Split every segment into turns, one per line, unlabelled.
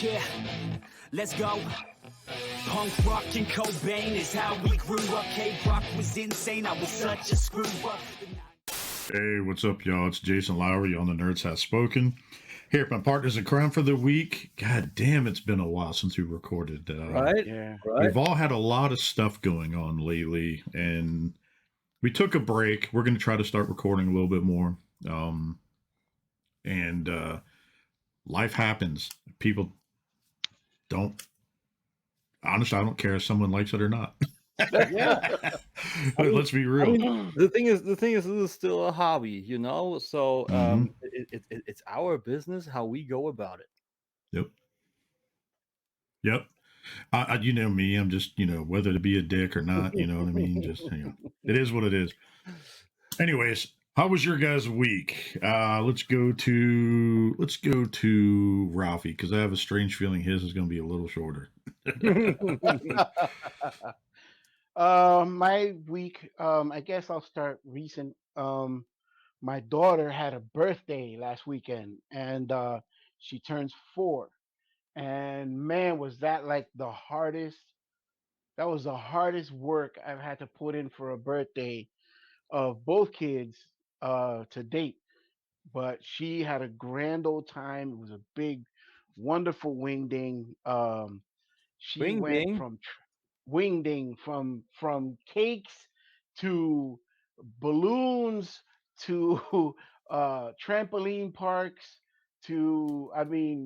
Yeah, let's go. Punk rock and Cobain is how we grew up. K-Rock was insane, I was such a screw up.
Hey, what's up, y'all? It's Jason Lowery on The Nerds Have Spoken. Here at my partners in crime for the week. God damn, it's been a while since we recorded.
Right?
Yeah.
We've all had a lot of stuff going on lately, and we took a break. We're going to try to start recording a little bit more. And life happens. People don't... Honestly, I don't care if someone likes it or not.
Yeah.
Let's be real.
I mean, the thing is, this is still a hobby, you know. So it's our business how we go about it.
Yep. You know me. I'm just, whether to be a dick or not, you know what I mean. Just, it is what it is. Anyways, how was your guys' week? Let's go to Ralphie, because I have a strange feeling his is going to be a little shorter.
My week, I guess I'll start recent. My daughter had a birthday last weekend, and she turns 4. And man, was that like the hardest? That was the hardest work I've had to put in for a birthday of both kids to date. But she had a grand old time. It was a big, wonderful wingding. She
Wing
went
ding.
from wingding from cakes to balloons to trampoline parks to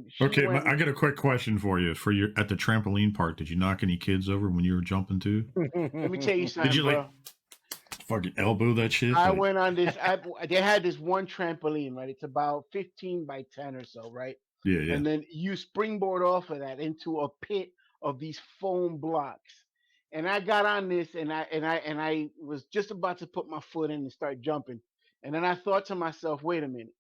she
Okay,
went
I got a quick question for you. At the trampoline park, did you knock any kids over when you were jumping too?
let me tell you something,
Did you
bro.
fucking elbow that shit?
I went on this. They had this one trampoline, right? It's about 15 by 10 or so, right?
Yeah.
And then you springboard off of that into a pit of these foam blocks. And I got on this, and I was just about to put my foot in and start jumping. And then I thought to myself, wait a minute.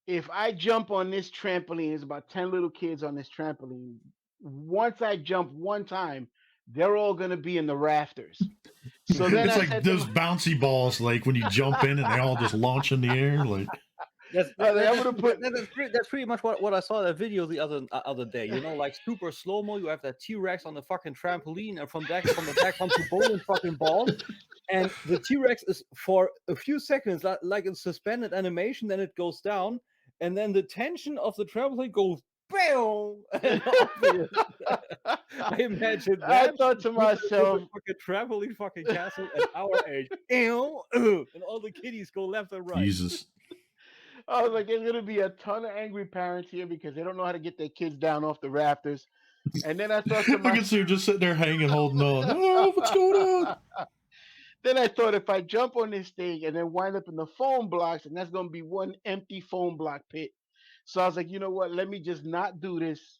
If I jump on this trampoline, there's about 10 little kids on this trampoline. Once I jump one time, they're all going to be in the rafters. So then
it's like those bouncy balls, like when you jump in and they all just launch in the air. Like
that's pretty much what I saw that video the other day. You know, like super slow mo. You have that T-Rex on the fucking trampoline, and from the back comes the bowling fucking ball, and the T-Rex is for a few seconds like it's suspended animation. Then it goes down, and then the tension of the trampoline goes. Bam! I imagine that.
I thought to myself,
fucking trampoline fucking castle at our age. And all the kiddies go left and right.
Jesus.
I was like, there's gonna be a ton of angry parents here because they don't know how to get their kids down off the rafters. And then I thought to myself,
I can see her just sitting there hanging, holding on. Oh, what's going on?
Then I thought if I jump on this thing and then wind up in the foam blocks, and that's gonna be one empty foam block pit. So I was like, you know what? Let me just not do this.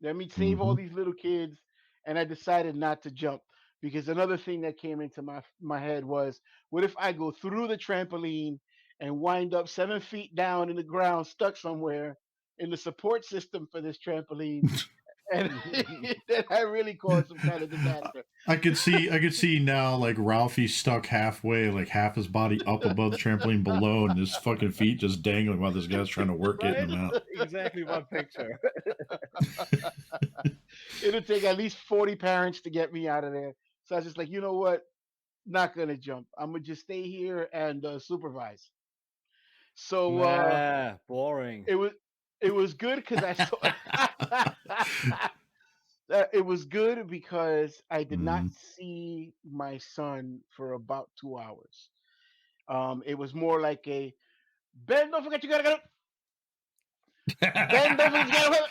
Let me save all these little kids. And I decided not to jump because another thing that came into my head was, what if I go through the trampoline and wind up 7 feet down in the ground, stuck somewhere in the support system for this trampoline? And then I really caused some kind of disaster.
I could see now, like Ralphie stuck halfway, like half his body up above the trampoline below, and his fucking feet just dangling while this guy's trying to work getting them out.
Exactly my picture.
It'll take at least 40 parents to get me out of there. So I was just like, you know what? Not gonna jump. I'm gonna just stay here and supervise. So
boring.
It was good because I saw. It was good because I did not see my son for about 2 hours. It was more like a Ben, don't forget you gotta go. Ben, don't forget you gotta go.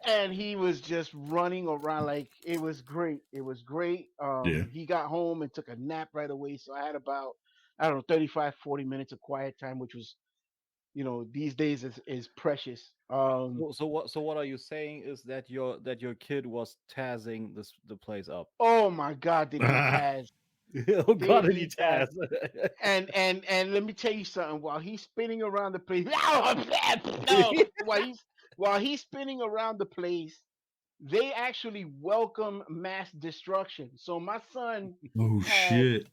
And he was just running around like it was great. It was great. He got home and took a nap right away. So I had about, 35, 40 minutes of quiet time, which was, these days is precious.
So what are you saying is that your kid was tazzing the place up?
Oh my God, did he tazz?
Oh God, did he tazz?
And let me tell you something. While he's spinning around the place, while he's spinning around the place, they actually welcome mass destruction. So my son,
shit,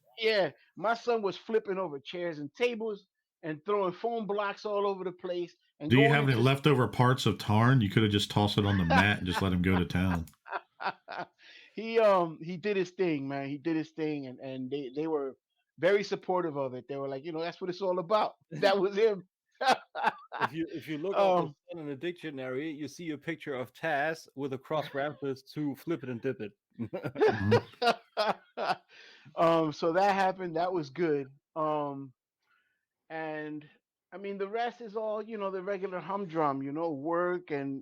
my son was flipping over chairs and tables and throwing foam blocks all over the place. And
Do you
going
have any
into
leftover parts of Tarn? You could have just tossed it on the mat and just let him go to town.
he did his thing, man. He did his thing, and they were very supportive of it. They were like, that's what it's all about. That was him.
If you look up the
um,
sun in the dictionary, you see a picture of Taz with a cross reference to flip it and dip it.
Mhm.
so that happened. That was good. And I mean, the rest is all the regular humdrum. Work and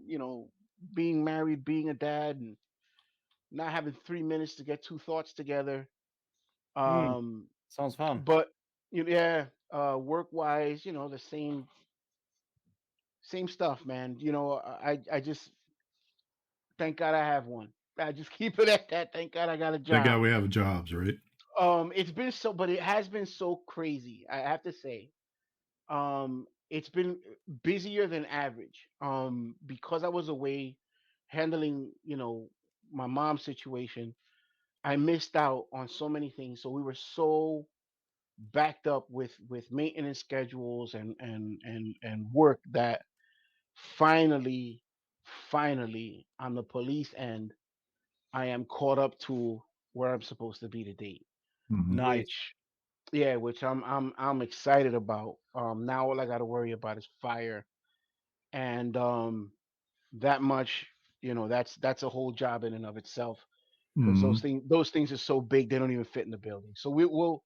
being married, being a dad, and not having 3 minutes to get two thoughts together.
Hmm,
Um,
sounds fun.
but yeah, work wise, the same stuff, man. I just thank God I have one. I just keep it at that. Thank God I got a
Thank God
job.
we have jobs, right?
It's been but it has been so crazy. I have to say, it's been busier than average. Because I was away handling, my mom's situation. I missed out on so many things. So we were so backed up with maintenance schedules and work that finally on the police end I am caught up to where I'm supposed to be to date,
Mhm.
Nice.
which I'm excited about. Now all I got to worry about is fire, and that much, that's a whole job in and of itself, because those
Mhm.
things are so big they don't even fit in the building. So we will,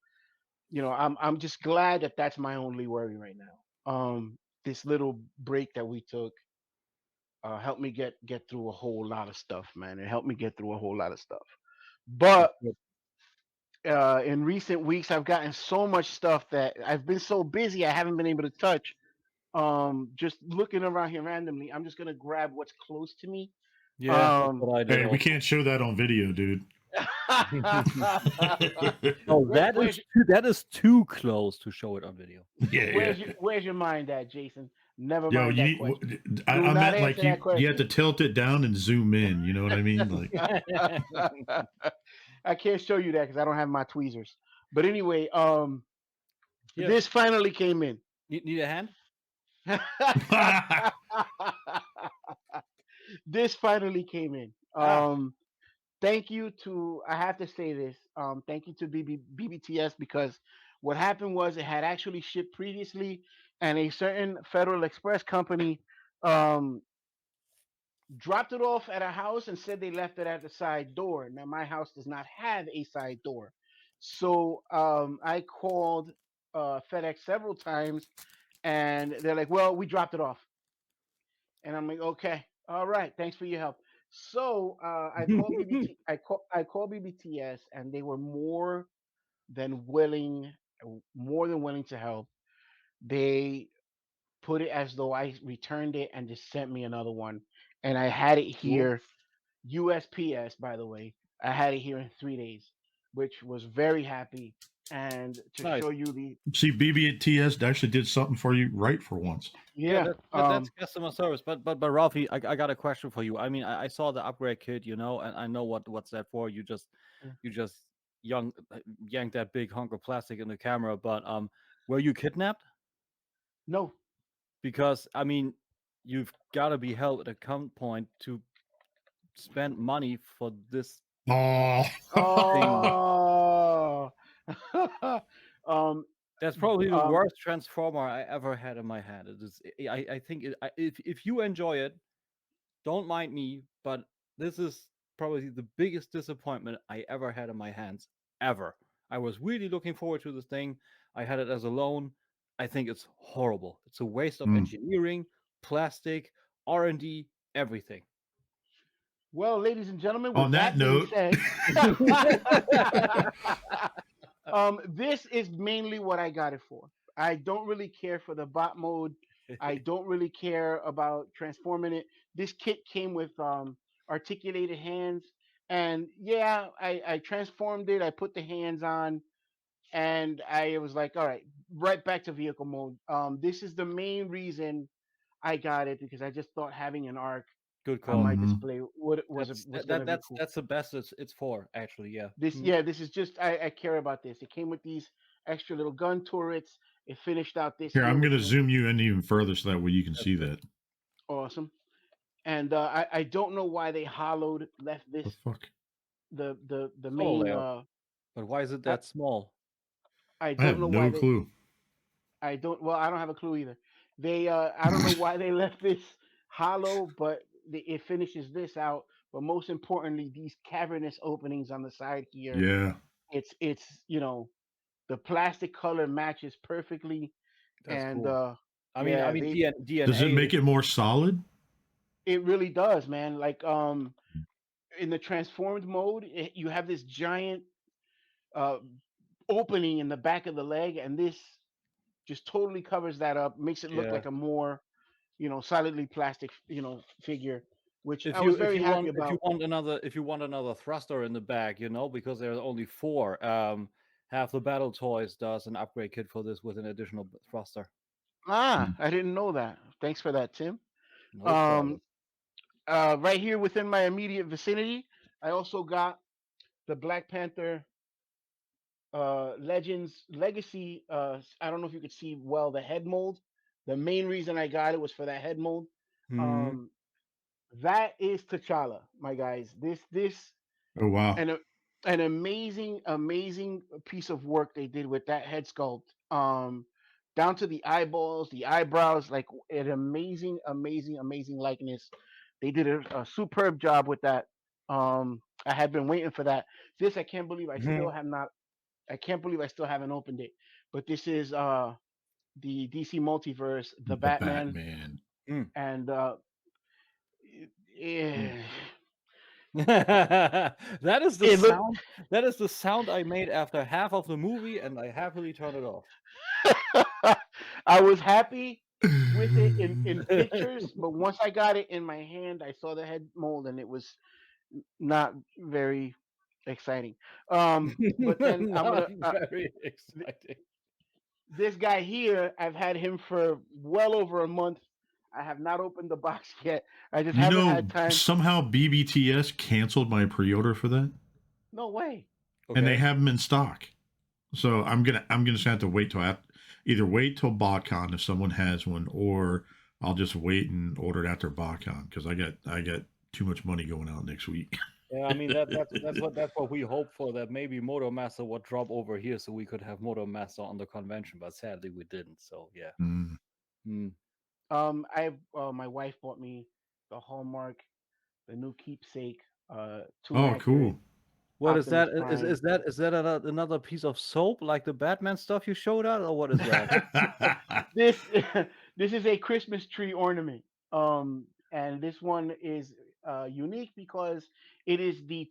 I'm just glad that that's my only worry right now. This little break that we took helped me get through a whole lot of stuff, man. It helped me get through a whole lot of stuff.
That's
But
good.
in recent weeks, I've gotten so much stuff that I've been so busy I haven't been able to touch. Just looking around here randomly, I'm just gonna grab what's close to me.
Yeah, that's
Um,
what I did
Hey, we
also.
can't show that on video, dude.
Oh,
where's
that is too close to show it on video.
Yeah, yeah.
where's your mind at, Jason? Never
Yo,
mind that question. Do
I
not
meant like
answer that
you have to
question.
tilt it down and zoom in. You know what I mean? Like,
I can't show you that because I don't have my tweezers. But anyway,
Here,
this finally came in.
need a hand?
This finally came in.
Ah,
Thank you to, I have to say this. Thank you to BBTS, because what happened was it had actually shipped previously, and a certain Federal Express company um, dropped it off at a house and said they left it at the side door. Now my house does not have a side door, so I called FedEx several times, and they're like, "Well, we dropped it off." And I'm like, "Okay, all right, thanks for your help." So I called BBTS, and they were more than willing to help. They put it as though I returned it and just sent me another one, and I had it
cool.
here. USPS, by the way. I had it here in 3 days, which was very happy. And to
Nice.
show you the
see, BBTS actually did something for you right for once.
Yeah,
yeah,
that's customer service. But Ralphie, I got a question for you. I mean, I saw the upgrade kit, and I know what's that for. You just young yanked that big hunk of plastic in the camera. But were you kidnapped?
no.
Because I mean, you've got to be held at a point to spend money for this
Oh,
thing.
Oh, um,
That's probably the
um,
worst transformer I ever had in my hand. It is. I think if you enjoy it, don't mind me, but this is probably the biggest disappointment I ever had in my hands ever. I was really looking forward to this thing. I had it as a loan. I think it's horrible. It's a waste of
Mm.
engineering, plastic, R&D, everything.
well, ladies and gentlemen,
On
with
that
that being
note,
said, this is mainly what I got it for. I don't really care for the bot mode. I don't really care about transforming it. This kit came with articulated hands, and yeah, I transformed it. I put the hands on, and I was like, all right, right back to vehicle mode. This is the main reason I got it, because I just thought having an arc
Good
on
call.
my
mhm.
display was gonna be cool.
That's the best it's for actually. Yeah.
This, yeah, this is just I care about this. It came with these extra little gun turrets. It finished out this
Here,
year.
I'm going to
which was
zoom you in even further so that way you can see that.
awesome. And I don't know why they left this
The fuck?
the
Solo
main.
layout. But why is it
I,
that small?
I
I have
don't know why
no
they.
clue.
I don't. Well, I don't have a clue either. They. I don't know why they left this hollow, but it finishes this out. But most importantly, these cavernous openings on the side here.
Yeah.
It's the plastic color matches perfectly,
That's
and
cool. I mean,
yeah, they.
Does it
DNA
make
is
it more solid?
It really does, man. Like in the transformed mode, you have this giant uh opening in the back of the leg, and this just totally covers that up, makes it look
yeah.
like a more solidly plastic figure, which I
If
was
you
very happy about.
if you want another thruster in the back, because there are only 4. Half the Battle Toys does an upgrade kit for this with an additional thruster.
I didn't know that. Thanks for that, Tim.
No
Um,
problem.
right here within my immediate vicinity, I also got the Black Panther Legends Legacy. I don't know if you could see well the head mold. The main reason I got it was for that head mold.
Hmm.
Um, that is T'Challa, my guys. This
Oh, wow.
and an amazing piece of work they did with that head sculpt. Down to the eyeballs, the eyebrows, like an amazing likeness. They did a superb job with that. I had been waiting for that. This I can't believe I still have not. I can't believe I still haven't opened it. But this is the DC Multiverse, the
The
Batman,
Batman.
and it,
That is the
it looked.
sound. That is the sound I made after half of the movie, and I happily turned it off.
I was happy with it in pictures, but once I got it in my hand, I saw the head mold, and it was not very exciting. But then I'm
Not
gonna
very
th-
exciting.
this guy here. I've had him for well over a month. I have not opened the box yet. I just haven't had time.
Somehow BBTS canceled my pre-order for that,
No way.
and they
Okay.
have them in stock. So I'm gonna just have to wait till either wait till BotCon if someone has one, or I'll just wait and order it after BotCon because I got too much money going out next week.
Yeah, I mean that's what we hope for. That maybe Moto Master would drop over here, so we could have Moto Master on the convention. But sadly, we didn't. So yeah.
Mm.
Hmm.
I my wife bought me the Hallmark, the new keepsake, Toon
Oh,
Accurate
cool.
What is
Optimus
that?
Prime.
Is that another piece of soap like the Batman stuff you showed us, or what is that?
This this is a Christmas tree ornament. And this one is unique because it is the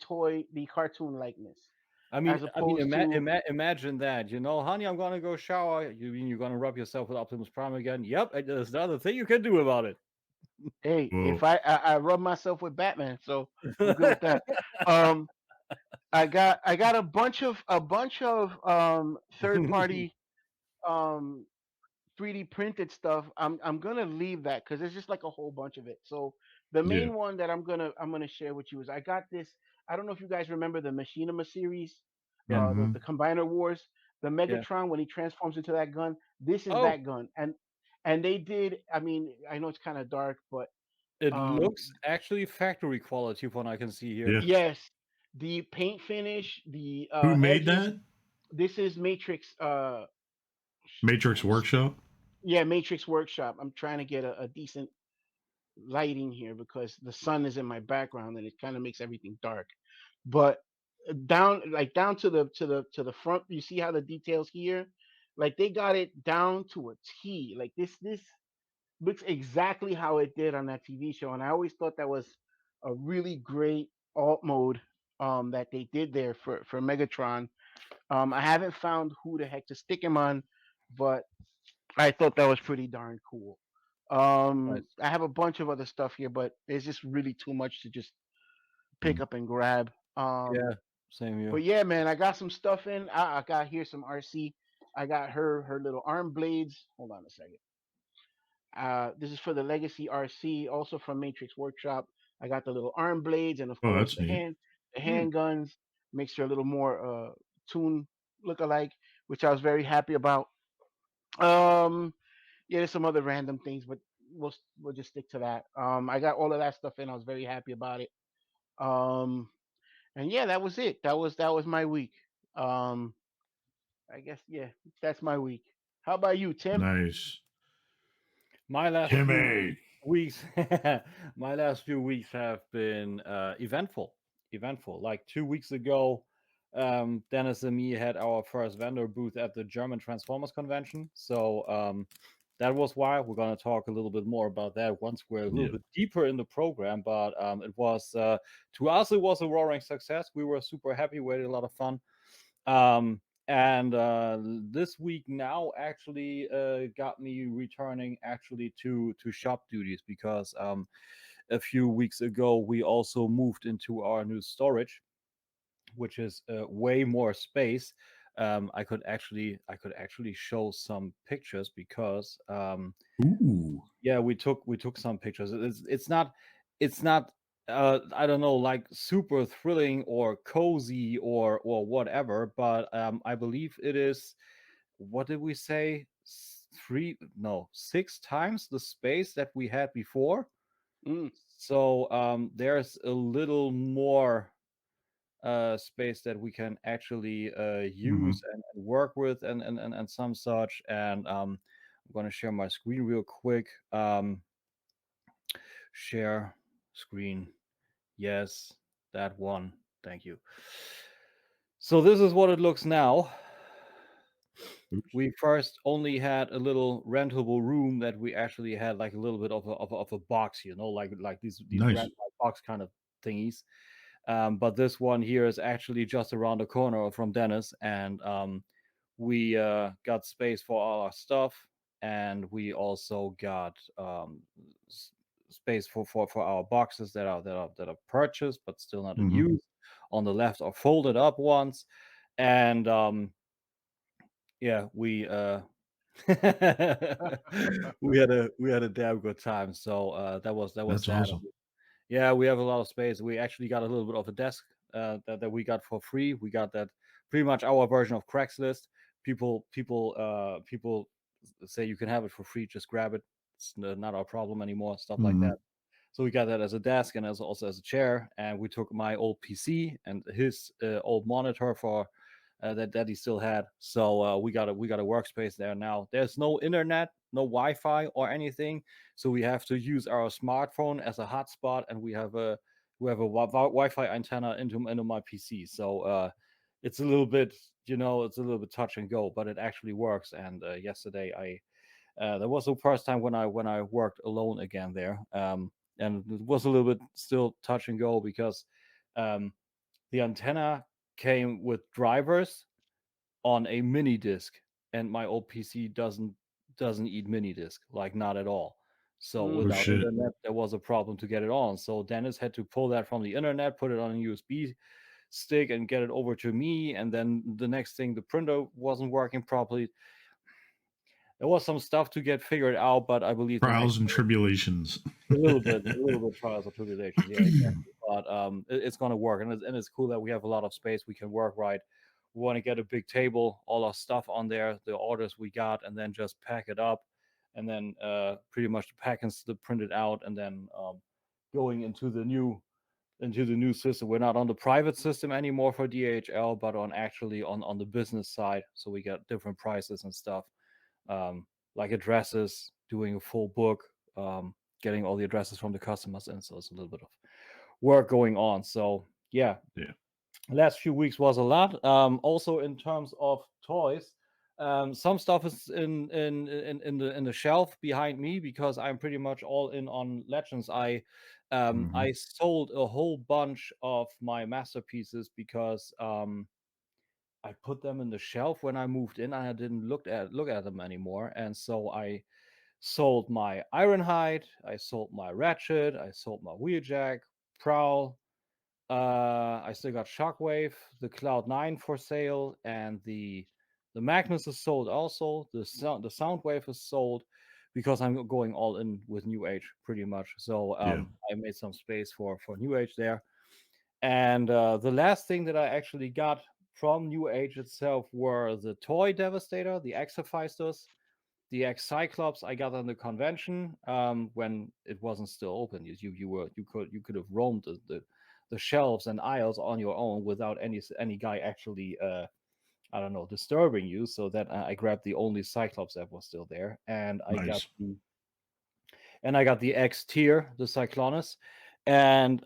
cartoon likeness, as
I mean,
opposed to
imagine that. Honey, I'm gonna go shower. You mean you're gonna rub yourself with Optimus Prime again? Yep, and there's another thing you can do about it.
hey, if
Whoa.
I rub myself with Batman, so I'm good with that. Um, I got a bunch of third party um 3D printed stuff. I'm gonna leave that because there's just like a whole bunch of it. So the
Yeah.
main one that I'm gonna share with you is I got this. I don't know if you guys remember the Machinima series,
Yeah,
Mm-hmm.
the Combiner Wars, the
yeah.
Megatron when he transforms into that gun. This is
Oh,
that gun, and they did. I mean, I know it's kind of dark, but
it
um,
looks actually factory quality from what I can see here.
Yeah.
yes, the paint finish, the
Who made
edges.
that?
This is Matrix.
Matrix Workshop.
Yeah, Matrix Workshop. I'm trying to get a decent lighting here because the sun is in my background and it kind of makes everything dark. But down to the front, you see how the details here, like they got it down to a T. Like this looks exactly how it did on that TV show, and I always thought that was a really great alt mode that they did there for Megatron. I haven't found who the heck to stick him on, but I thought that was pretty darn cool.
Nice.
I have a bunch of other stuff here, but it's just really too much to just pick
Mm.
up and grab.
Yeah, same here.
But yeah, man, I got some stuff in. I got here some RC. I got her little arm blades. Hold on a second. This is for the Legacy RC, also from Matrix Workshop. I got the little arm blades, and of
Oh,
course
that's neat.
the
Hmm.
handguns. Makes her a little more tune look alike, which I was very happy about. Yeah, there's some other random things, but we'll just stick to that. I got all of that stuff in. I was very happy about it. Um, and yeah, that was it. That was my week. Um, I guess yeah, that's my week. How about you, Tim?
Nice.
My last few
Timmy.
weeks, my last few weeks have been eventful. Eventful. Like 2 weeks ago, Dennis and me had our first vendor booth at the German Transformers convention. So that was why we're going to talk a little bit more about that once we're a little
Yeah.
bit deeper in the program. But it was to us, it was a roaring success. We were super happy. We had a lot of fun. Um, and this week now actually got me returning actually to shop duties because a few weeks ago we also moved into our new storage, which is way more space. I could actually show some pictures because
Ooh.
yeah, we took some pictures. It's not I don't know, like super thrilling or cozy or whatever, but I believe it is, what did we say, three, no, six times the space that we had before.
Mm,
So there's a little more space that we can actually use
Mhm.
and work with and some such. And I'm going to share my screen real quick. Share screen. Yes, that one. Thank you. So this is what it looks now.
Oops.
We first only had a little rentable room that we actually had like a little bit of a box, like these
Nice.
rent box kind of thingies. But this one here is actually just around the corner from Dennis, and we got space for all our stuff, and we also got space for our boxes that are purchased but still not in
Mhm.
use. On the left are folded up ones, and yeah, we we had a damn good time. So that was
That's
that.
awesome.
Yeah, we have a lot of space. We actually got a little bit of a desk that we got for free. We got that pretty much our version of Craigslist. People say you can have it for free. Just grab it. It's not our problem anymore. Stuff like that.
Mhm.
So we got that as a desk and also as a chair. And we took my old PC and his old monitor for that he still had. So we got a workspace there now. There's no internet, no Wi-Fi or anything, so we have to use our smartphone as a hotspot, and we have a Wi-Fi antenna into my PC. So it's a little bit, it's a little bit touch and go, but it actually works. And yesterday that was the first time when I worked alone again there. And it was a little bit still touch and go because um, the antenna came with drivers on a mini disc, and my old PC doesn't eat mini disc, like not at all. So
Oh
mm,
without
shit.
internet, there was a problem to get it on. So Dennis had to pull that from the internet, put it on a USB stick, and get it over to me. And then the next thing, the printer wasn't working properly. There was some stuff to get figured out, but I believe the
Trials
next
and tribulations.
a little bit trials and tribulations. Yeah, exactly. But it's gonna work, and it's cool that we have a lot of space. We can work right. We want to get a big table, all our stuff on there, the orders we got, and then just pack it up, and then pretty much the packings to print it out, and then going into the new system. We're not on the private system anymore for DHL, but on the business side. So we got different prices and stuff, um, like addresses, doing a full book, getting all the addresses from the customers in. So it's a little bit of work going on. So yeah,
Yeah.
last few weeks was a lot. Also in terms of toys, some stuff is in the shelf behind me because I'm pretty much all in on Legends. I
Mhm.
sold a whole bunch of my masterpieces because I put them in the shelf when I moved in, and I didn't look at them anymore. And so I sold my Ironhide, I sold my Ratchet, I sold my Wheeljack, Prowl. I still got Shockwave, the Cloud 9 for sale, and the Magnus is sold also. The Soundwave is sold because I'm going all in with New Age pretty much. So
Yeah.
I made some space for New Age there. And the last thing that I actually got from New Age itself were the toy Devastator, the Exorfisters. The X Cyclops I got on the convention when it wasn't still open. You could have roamed the shelves and aisles on your own without any guy actually I don't know, disturbing you. So that I grabbed the only Cyclops that was still there, and I got the X tier, the Cyclonus, and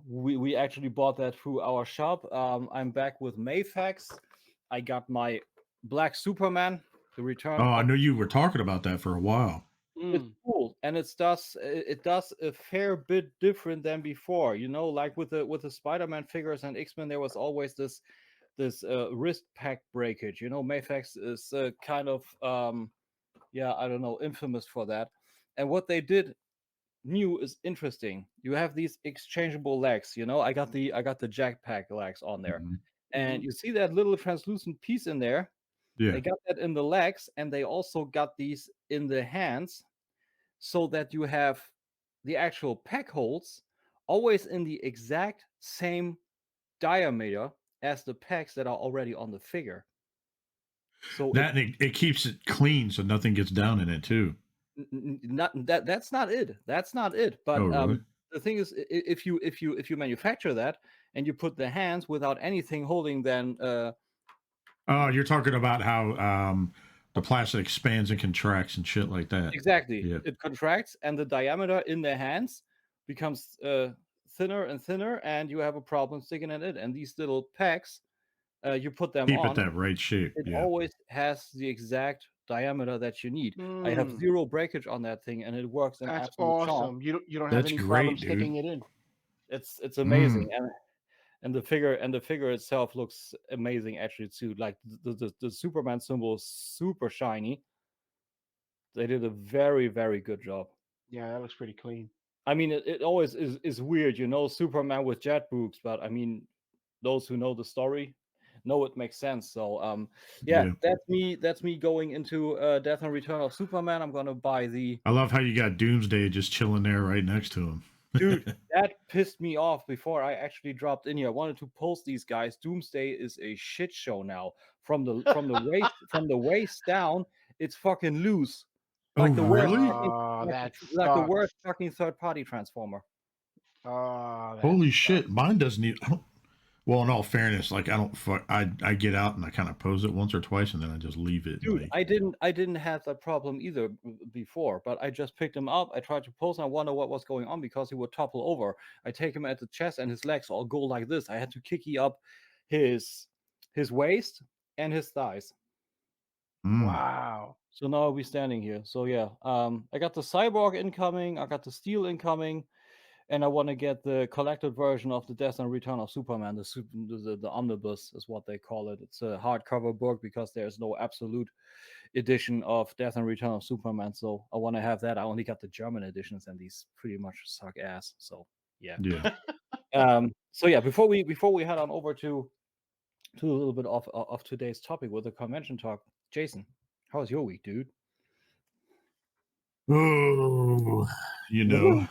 we actually bought that through our shop. I'm back with Mayfax. I got my Black Superman, the return.
Oh, I know you were talking about that for a while.
It's cool, and it does a fair bit different than before. You know, like with the Spider-Man figures and X-Men, there was always this wrist pack breakage. You know, Mayfax is kind of I don't know, infamous for that. And what they did new is interesting. You have these exchangeable legs. You know, I got the Jackpack legs on there, and you see that little translucent piece in there.
Yeah.
They got that in the legs, and they also got these in the hands, so that you have the actual pack holes always in the exact same diameter as the packs that are already on the figure. So
that it keeps it clean, so nothing gets down in it too.
That's not it. That's not it. But
really?
The thing is, if you manufacture that and you put the hands without anything holding, then
you're talking about how the plastic expands and contracts and shit like that.
Exactly.
Yeah.
It contracts, and the diameter in the hands becomes thinner and thinner, and you have a problem sticking in it. And these little packs, you put them
keep
on,
it that right shape.
it always has the exact diameter that you need. I have zero breakage on that thing, and it works in
That's
absolute
awesome.
charm.
You don't
That's
have any
great,
problem
dude.
sticking it in.
It's amazing, and the figure itself looks amazing actually too. Like the Superman symbol is super shiny. They did a very, very good job.
Yeah, that looks pretty clean.
I mean, it always is weird, you know, Superman with jet boobs, but I mean, those who know the story know it makes sense. So that's me going into Death and Return of Superman. I'm gonna buy the
I love how you got Doomsday just chilling there right next to him.
dude. That pissed me off before I actually dropped in here. I wanted to post these guys. Doomsday is a shit show now. From the waist down, it's fucking loose. Like the worst,
really?
like the worst fucking third-party Transformer.
Holy shit! Mine doesn't even. Well, in all fairness, like I get out and I kind of pose it once or twice, and then I just leave it.
Dude,
like,
I didn't have that problem either before, but I just picked him up. I tried to pose, and I wonder what was going on because he would topple over. I take him at the chest, and his legs all go like this. I had to kicky up his waist and his thighs.
Wow.
So now I'll be standing here. So yeah, I got the Cyborg incoming. I got the Steel incoming. And I want to get the collected version of the Death and Return of Superman. The omnibus is what they call it. It's a hardcover book because there's no absolute edition of Death and Return of Superman. So I want to have that. I only got the German editions, and these pretty much suck ass. So yeah. So yeah, before we head on over to a little bit of today's topic with the convention talk, Jason, how was your week, dude?
Oh, you know,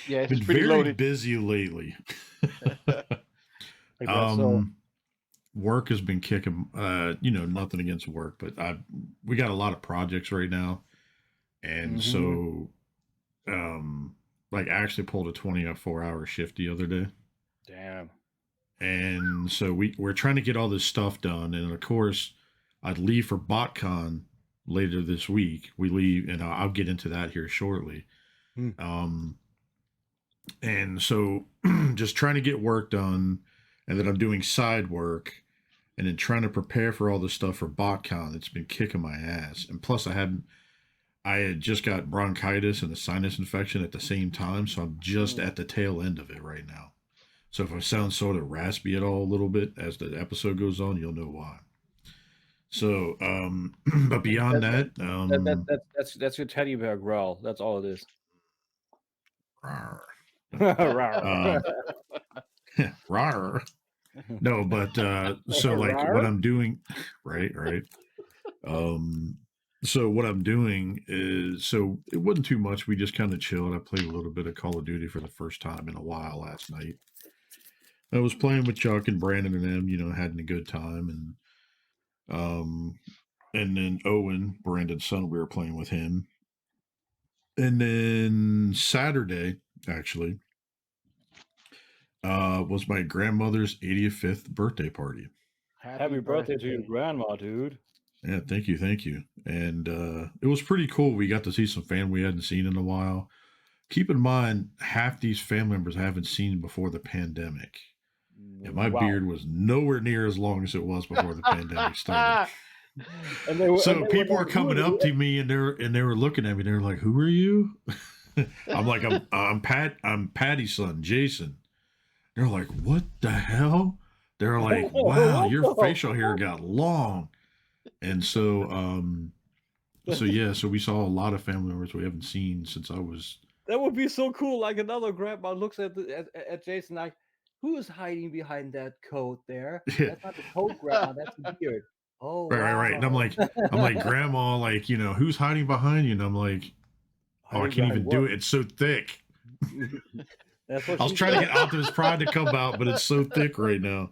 yeah, it's
been
pretty
very
loaded.
busy lately.
So.
Work has been kicking. Nothing against work, but we got a lot of projects right now, and so, like, I actually pulled a 24-hour shift the other day.
Damn.
And so we're trying to get all this stuff done, and of course, I'd leave for BotCon later this week. We leave, and I'll get into that here shortly. And so just trying to get work done, and then I'm doing side work, and then trying to prepare for all this stuff for BotCon. It's been kicking my ass. And plus I had just got bronchitis and a sinus infection at the same time, so I'm just at the tail end of it right now. So if I sound sort of raspy at all a little bit as the episode goes on, you'll know why. So, but beyond
that's your teddy bear growl. That's all it is.
Rawr. Rawr. No, but so like what I'm doing, right. So what I'm doing is, so it wasn't too much. We just kind of chilled. I played a little bit of Call of Duty for the first time in a while last night. I was playing with Chuck and Brandon and them, having a good time. And And then Owen, Brandon's son, we were playing with him. And then Saturday, actually, was my grandmother's 85th birthday party.
Happy birthday to your grandma, dude.
Yeah, thank you. And it was pretty cool. We got to see some family we hadn't seen in a while. Keep in mind, half these family members I haven't seen before the pandemic. And my beard was nowhere near as long as it was before the pandemic started. So people were coming up to me and they were looking at me. They were like, "Who are you?" I'm like, I'm Patty's son, Jason. They're like, "What the hell?" They're like, "Wow, your facial hair got long." And so so we saw a lot of family members we haven't seen since I was.
That would be so cool. Like another grandma looks at Jason like, who is hiding behind that coat there? That's not the coat, grandma. That's the beard. Oh,
right. And I'm like, grandma, like, who's hiding behind you? And I'm like, oh, I can't even do it. It's so thick.
That's what
I was trying to get Optimus Prime to come out, but it's so thick right now.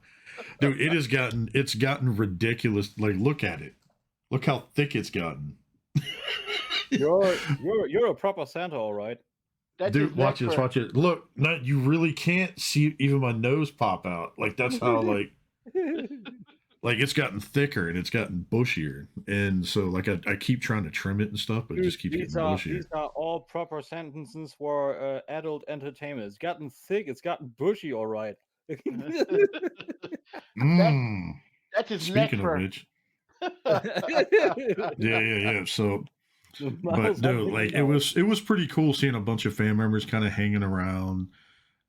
Dude, it's gotten ridiculous. Like, look at it. Look how thick it's gotten.
You're a proper Santa, all right.
Dude, watch it. Look, you really can't see even my nose pop out. Like, that's how like it's gotten thicker and it's gotten bushier. And so like I keep trying to trim it and stuff, but it just keeps getting bushier.
These are all proper sentences for adult entertainment. It's gotten thick, it's gotten bushy, all right.
That's his
Speaking of which. Yeah. So but dude, like it was pretty cool seeing a bunch of family members kind of hanging around.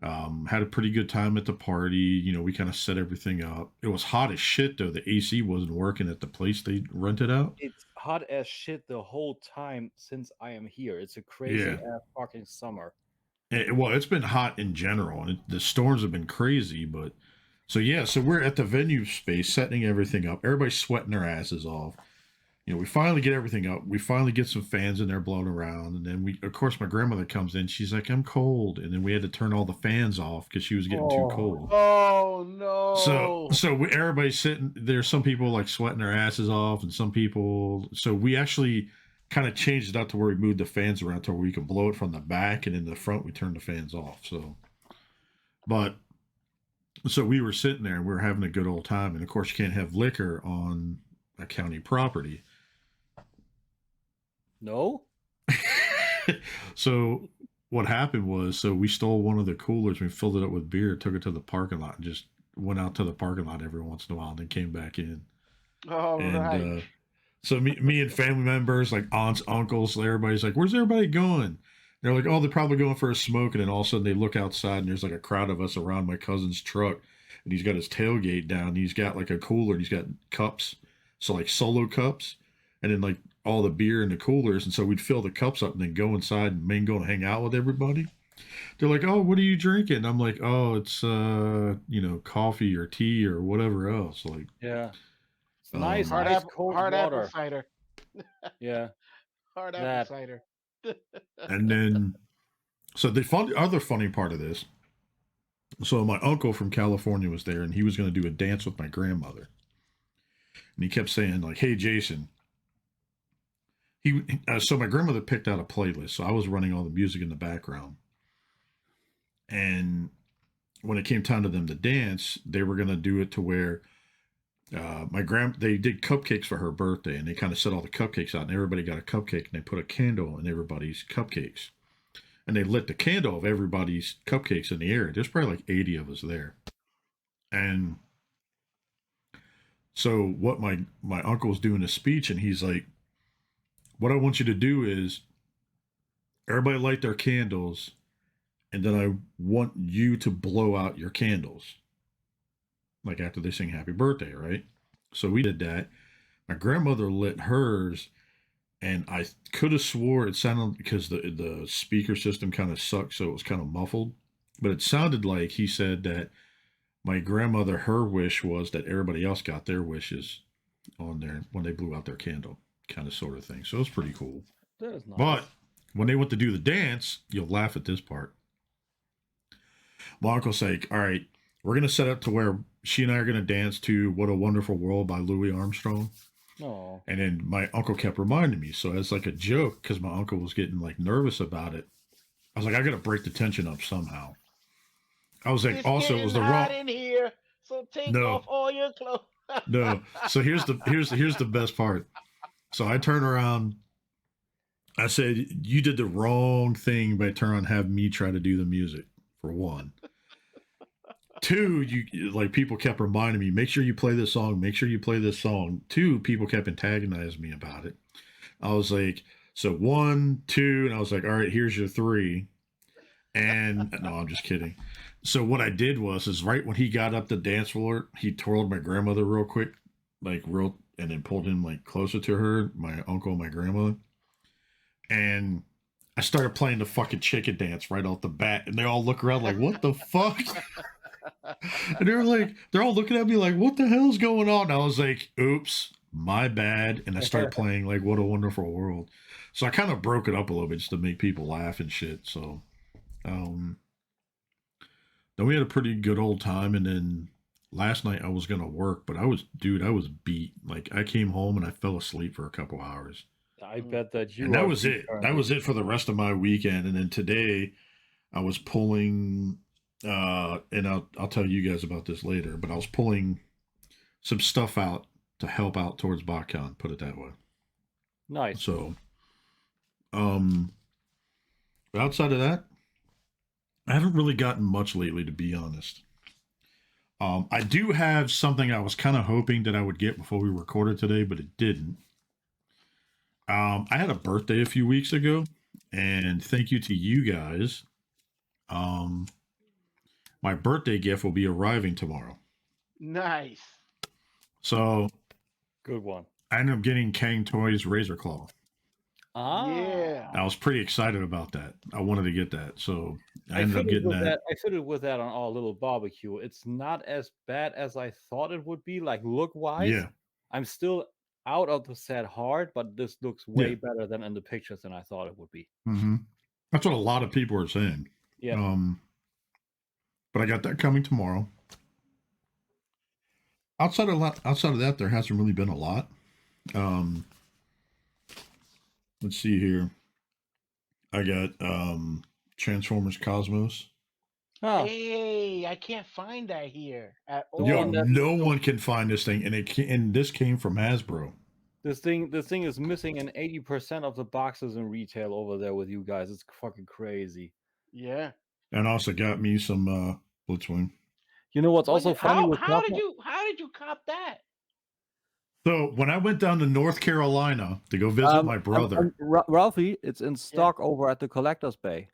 Had a pretty good time at the party. We kind of set everything up. It was hot as shit though. The AC wasn't working at the place they rented out.
It's hot as shit the whole time since I am here. It's a crazy ass fucking summer.
Well, it's been hot in general, and the storms have been crazy. But so we're at the venue space setting everything up. Everybody's sweating their asses off. We finally get everything up. We finally get some fans in there blowing around. And then of course, my grandmother comes in. She's like, "I'm cold." And then we had to turn all the fans off because she was getting too cold.
Oh, no.
So everybody's sitting there. Some people like sweating their asses off and some people. So we actually kind of changed it out to where we moved the fans around to where we could blow it from the back. And in the front, we turned the fans off. So we were sitting there and we were having a good old time. And of course, you can't have liquor on a county property.
No.
So what happened was, we stole one of the coolers, we filled it up with beer, took it to the parking lot, and just went out to the parking lot every once in a while, and then came back in.
Oh,
and,
right.
So me and family members, like aunts, uncles, everybody's like, "Where's everybody going?" They're like, "Oh, they're probably going for a smoke." And then all of a sudden they look outside, and there's like a crowd of us around my cousin's truck, and he's got his tailgate down. And he's got like a cooler, and he's got cups, so like solo cups, and then like all the beer in the coolers. And so we'd fill the cups up and then go inside and mingle and hang out with everybody. They're like, "Oh, what are you drinking?" And I'm like, "Oh, it's coffee or tea or whatever else." Like,
yeah, it's nice
hard
water.
apple cider.
Yeah,
hard apple cider.
And then, so the other funny part of this. So my uncle from California was there, and he was going to do a dance with my grandmother. And he kept saying like, "Hey, Jason." So my grandmother picked out a playlist, so I was running all the music in the background. And when it came time to them to dance, they were going to do it to where they did cupcakes for her birthday, and they kind of set all the cupcakes out, and everybody got a cupcake, and they put a candle in everybody's cupcakes, and they lit the candle of everybody's cupcakes in the air. There's probably like 80 of us there. And so what my uncle was doing a speech, and he's like, "What I want you to do is everybody light their candles, and then I want you to blow out your candles. Like after they sing happy birthday, right?" So we did that. My grandmother lit hers, and I could have swore it sounded, because the speaker system kind of sucked, so it was kind of muffled. But it sounded like he said that my grandmother, her wish was that everybody else got their wishes on there when they blew out their candle. Kind of sort of thing. So it was pretty cool.
That is nice.
But when they went to do the dance, you'll laugh at this part. My uncle's like, "All right, we're going to set up to where she and I are going to dance to What a Wonderful World by Louis Armstrong."
Oh.
And then my uncle kept reminding me. So as like a joke, because my uncle was getting like nervous about it, I was like, I got to break the tension up somehow. I was like,
It's
also it was the
getting hot
wrong.
in here, so take
No,
off all your clothes.
no. So here's the best part. So I turn around. I said, you did the wrong thing by turning on have me try to do the music, for one. Two, you like people kept reminding me, make sure you play this song, make sure you play this song. Two, people kept antagonizing me about it. I was like, so 1, 2, and I was like, all right, here's your 3. And no, I'm just kidding. So what I did is right when he got up the dance floor, he twirled my grandmother real quick, like real, and then pulled him like closer to her, my uncle and my grandmother. And I started playing the fucking chicken dance right off the bat, and they all look around like, what the fuck? And they're all looking at me like, what the hell's going on? And I was like, oops, my bad. And I started playing like What a Wonderful World. So I kind of broke it up a little bit just to make people laugh and shit. So then we had a pretty good old time. And then last night I was going to work, but I was beat. Like I came home and I fell asleep for a couple hours.
I bet that you.
And that was it. That was it for the rest of my weekend. And then today I was pulling, and I'll tell you guys about this later, but I was pulling some stuff out to help out towards BotCon, put it that way.
Nice.
So, but outside of that, I haven't really gotten much lately, to be honest. I do have something I was kind of hoping that I would get before we recorded today, but it didn't. I had a birthday a few weeks ago, and thank you to you guys. My birthday gift will be arriving tomorrow.
Nice.
So,
good one.
I ended up getting Kang Toys Razor Claw.
Ah,
yeah.
I was pretty excited about that. I wanted to get that, so I ended up getting that.
I fitted with that on our little barbecue. It's not as bad as I thought it would be, like look wise.
Yeah,
I'm still out of the set hard, but this looks way better than in the pictures than I thought it would be.
Mm-hmm. That's what a lot of people are saying.
Yeah.
But I got that coming tomorrow. Outside of that, there hasn't really been a lot. Let's see here. I got Transformers Cosmos.
Oh.
Hey, I can't find that here at all.
Yo, no one can find this thing, and this came from Hasbro.
This thing is missing in 80% of the boxes in retail over there with you guys. It's fucking crazy.
Yeah.
And also got me some Blitzwing.
You know what's also funny?
How did you cop that?
So when I went down to North Carolina to go visit my brother,
Ralphie, it's in stock over at the Collector's Bay.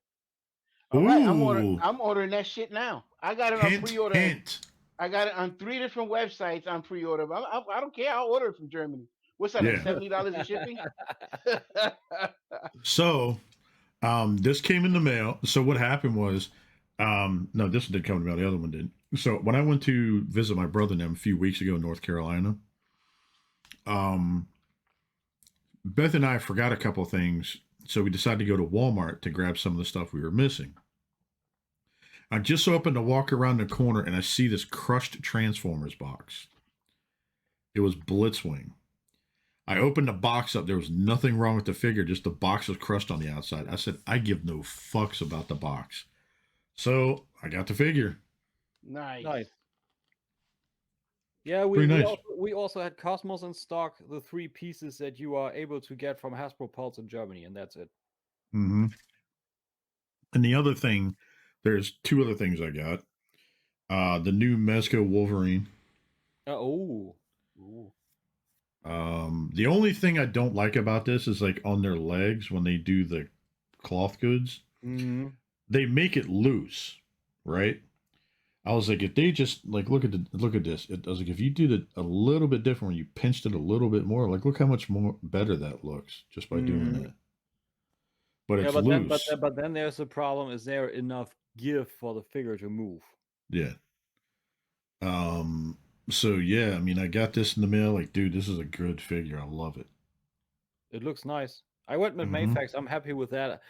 All right, I'm ordering that shit now. I got it on pre-order.
Hint.
I got it on 3 different websites on pre-order. I don't care. I'll order it from Germany. What's that? Like $70 in shipping?
So, this came in the mail. So what happened was, no, this did come in the mail. The other one didn't. So when I went to visit my brother and them a few weeks ago in North Carolina, Beth and I forgot a couple of things. So we decided to go to Walmart to grab some of the stuff we were missing. I just so happened to walk around the corner and I see this crushed Transformers box. It was Blitzwing. I opened the box up. There was nothing wrong with the figure. Just the box was crushed on the outside. I said, I give no fucks about the box. So I got the figure.
Nice.
Yeah, we also had Cosmos in stock, the 3 pieces that you are able to get from Hasbro Pulse in Germany, and that's it.
Mm-hmm. And the other thing, there's 2 other things I got. The new Mexico Wolverine.
Ooh.
The only thing I don't like about this is like on their legs when they do the cloth goods, they make it loose, right? I was like, if they just like look at this, I was like, if you did it a little bit different, when you pinched it a little bit more, like look how much more better that looks just by doing that. But it's loose.
But then there's the problem: is there enough give for the figure to move?
Yeah. So yeah, I mean, I got this in the mail. Like, dude, this is a good figure. I love it.
It looks nice. I went with Mayfax. I'm happy with that.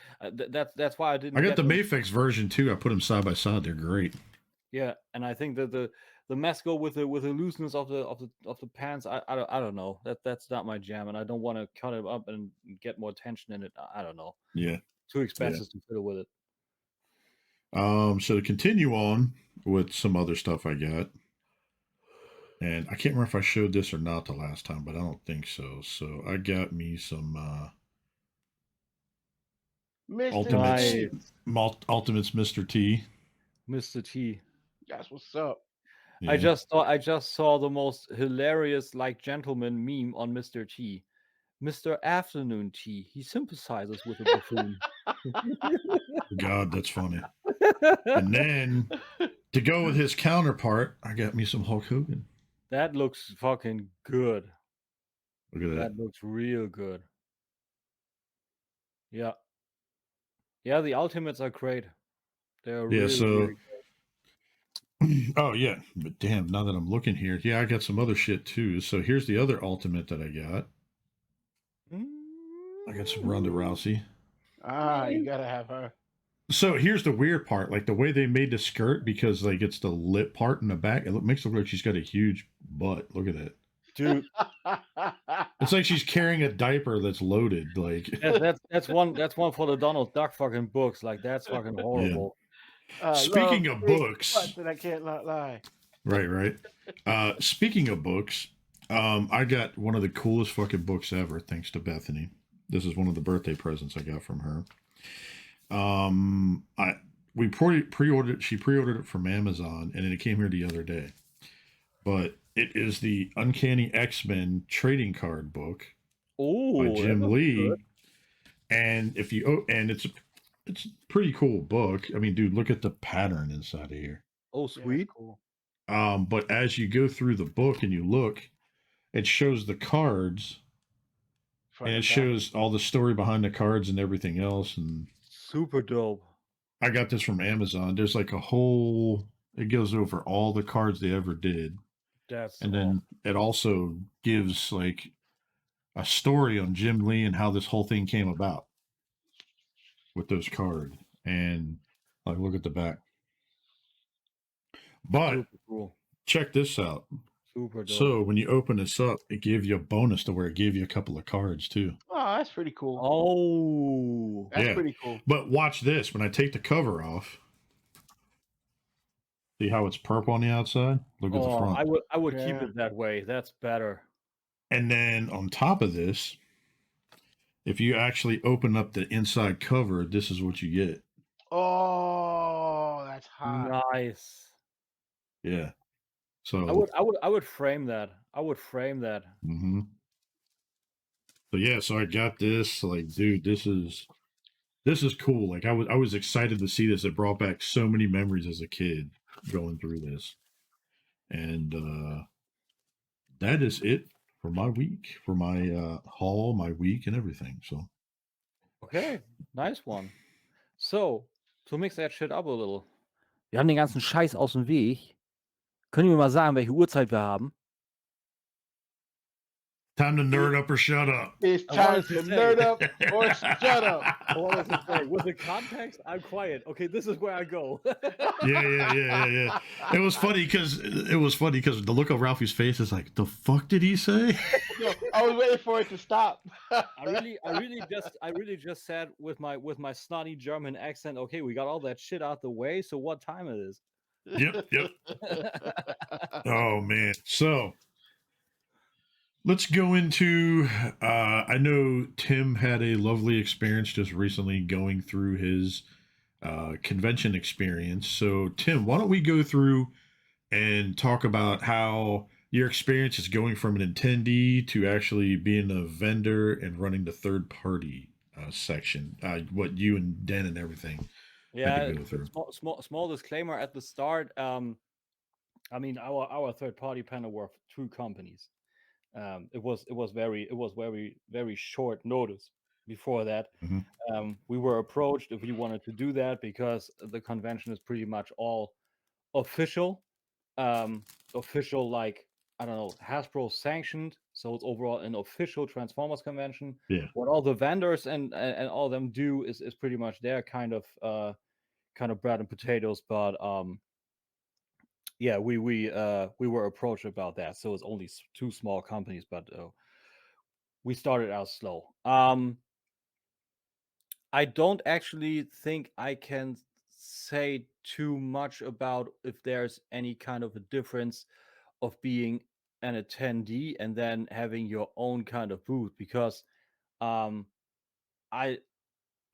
That's why I didn't.
I got the Mayfax version too. I put them side by side. They're great.
Yeah, and I think that Mexico with the looseness of the pants. I don't know. That's not my jam, and I don't want to cut it up and get more tension in it. I don't know.
Yeah.
Too expensive to fiddle with it.
So to continue on with some other stuff I got, and I can't remember if I showed this or not the last time, but I don't think so. So I got me some
Mr.
Ultimates,
T.
Ultimates Mr. T.
Mr. T.
That's what's up.
Yeah.
I just saw the most hilarious like gentleman meme on Mr. T. Mr. Afternoon Tea. He sympathizes with the buffoon.
God, that's funny. And then to go with his counterpart, I got me some Hulk Hogan.
That looks fucking good.
Look at that.
That looks real good. Yeah. Yeah, the Ultimates are great. They're really
Oh yeah, but damn, now that I'm looking here, yeah, I got some other shit too. So here's the other Ultimate that I got. I got some Ronda Rousey.
You gotta have her.
So here's the weird part, like the way they made the skirt, because like it's the lip part in the back, it makes it look like she's got a huge butt. Look at that.
Dude,
it's like she's carrying a diaper that's loaded. Like
that's one for the Donald Duck fucking books. Like that's fucking horrible.
Speaking of books,
that I can't lie.
Right. Speaking of books, I got one of the coolest fucking books ever, thanks to Bethany. This is one of the birthday presents I got from her. We pre-ordered. She pre-ordered it from Amazon, and then it came here the other day. But it is the Uncanny X-Men trading card book by Jim Lee. Good. And it's a pretty cool book. I mean, dude, look at the pattern inside of here.
Oh, sweet.
Cool.
But as you go through the book and you look, it shows the cards, and it shows all the story behind the cards and everything else. And
super dope.
I got this from Amazon. There's like it goes over all the cards they ever did. Then it also gives like a story on Jim Lee and how this whole thing came about with those cards. And like, look at the back. But
cool.
Check this out.
Super dope.
So when you open this up, it gave you a bonus to where it gave you a couple of cards too.
Oh, that's pretty cool.
Oh,
that's pretty cool.
But watch this. When I take the cover off, see how it's purple on the outside? Look at the front.
I would keep it that way. That's better.
And then on top of this, if you actually open up the inside cover, this is what you get.
Oh, that's hot.
Nice.
Yeah. So
I would frame that. I would frame that.
Mm-hmm. So yeah, so I got this. Like, dude, this is cool. Like I was excited to see this. It brought back so many memories as a kid going through this. And that is it for my week, for my haul, my week, and everything. So
okay, nice one. So, to mix that shit up a little. Wir haben den ganzen Scheiß aus dem Weg. Können wir mal sagen, welche Uhrzeit wir haben?
Time to nerd up or shut up.
It's time to nerd up or shut up.
I wanted to say, with the context, I'm quiet. Okay, this is where I go.
Yeah. It was funny because the look of Ralphie's face is like, the fuck did he say?
Yo, I was waiting for it to stop.
I really just said with my snotty German accent, okay, we got all that shit out the way, so what time it is?
Yep. Oh man. So let's go into I know Tim had a lovely experience just recently going through his convention experience. So Tim, why don't we go through and talk about how your experience is going from an attendee to actually being a vendor and running the third party section, what you and Den and everything.
Yeah, small disclaimer at the start. I mean, our third party panel were 2 companies. It was very short notice before that.
Mm-hmm.
We were approached if we wanted to do that because the convention is pretty much all official, like, I don't know, Hasbro sanctioned, so it's overall an official Transformers convention.
Yeah.
What all the vendors and all of them do is pretty much their kind of bread and potatoes, but Yeah, we were approached about that. So it's only two small companies, but we started out slow. I don't actually think I can say too much about if there's any kind of a difference of being an attendee and then having your own kind of booth, because um I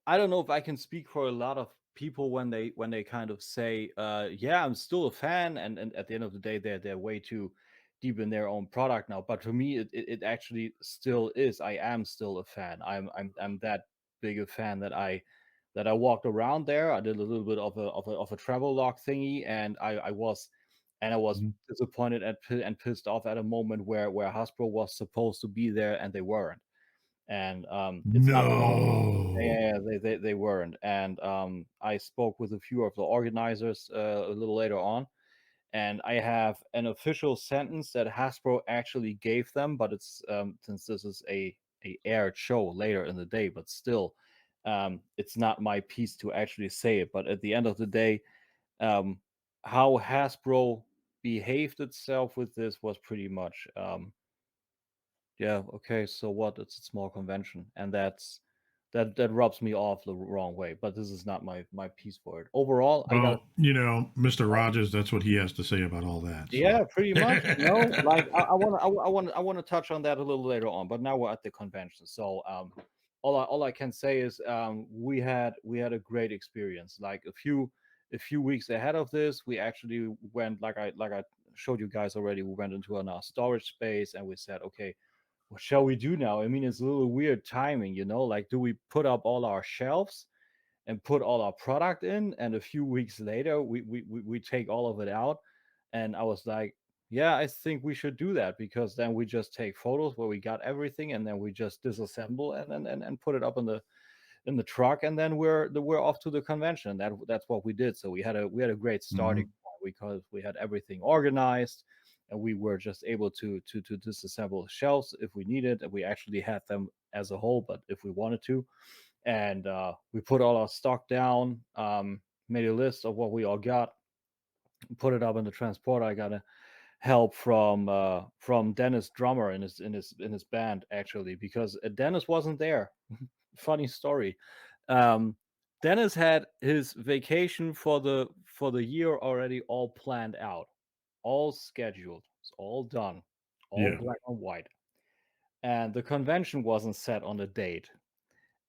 I don't know if I can speak for a lot of people when they kind of say, yeah, I'm still a fan, and at the end of the day, they're way too deep in their own product now. But for me, it actually still is. I am still a fan. I'm that big a fan that I walked around there. I did a little bit of a travel log thingy, and I was
Mhm.
disappointed and pissed off at a moment where Hasbro was supposed to be there and they weren't. And it's not a lot.
No.
Yeah, they weren't. And I spoke with a few of the organizers a little later on, and I have an official sentence that Hasbro actually gave them, but it's since this is a aired show later in the day, but still, it's not my piece to actually say it. But at the end of the day, um, how Hasbro behaved itself with this was pretty much, yeah, okay, so what? It's a small convention, and that rubs me off the wrong way. But this is not my piece for it. Overall, I got
Well, Mr. Rogers, that's what he has to say about all that. So,
yeah, pretty much. Like I want to touch on that a little later on. But now we're at the convention, so all I can say is we had a great experience. Like a few weeks ahead of this, we actually went, like I showed you guys already. We went into our storage space and we said, okay, what shall we do now? I mean, it's a little weird timing, Like, do we put up all our shelves and put all our product in, and a few weeks later we take all of it out? And I was like, yeah, I think we should do that, because then we just take photos where we got everything, and then we just disassemble and put it up in the truck, and then we're off to the convention. That's what we did. So we had a great starting
Mhm.
point, because we had everything organized, and we were just able to disassemble shelves if we needed, and we actually had them as a whole, but if we wanted to. And we put all our stock down, made a list of what we all got, put it up in the transporter. I got a help from Dennis drummer in his band, actually, because Dennis wasn't there. Funny story. Um, Dennis had his vacation for the year already all planned out, all scheduled, it's all done, all
Yeah.
black and white. And the convention wasn't set on a date.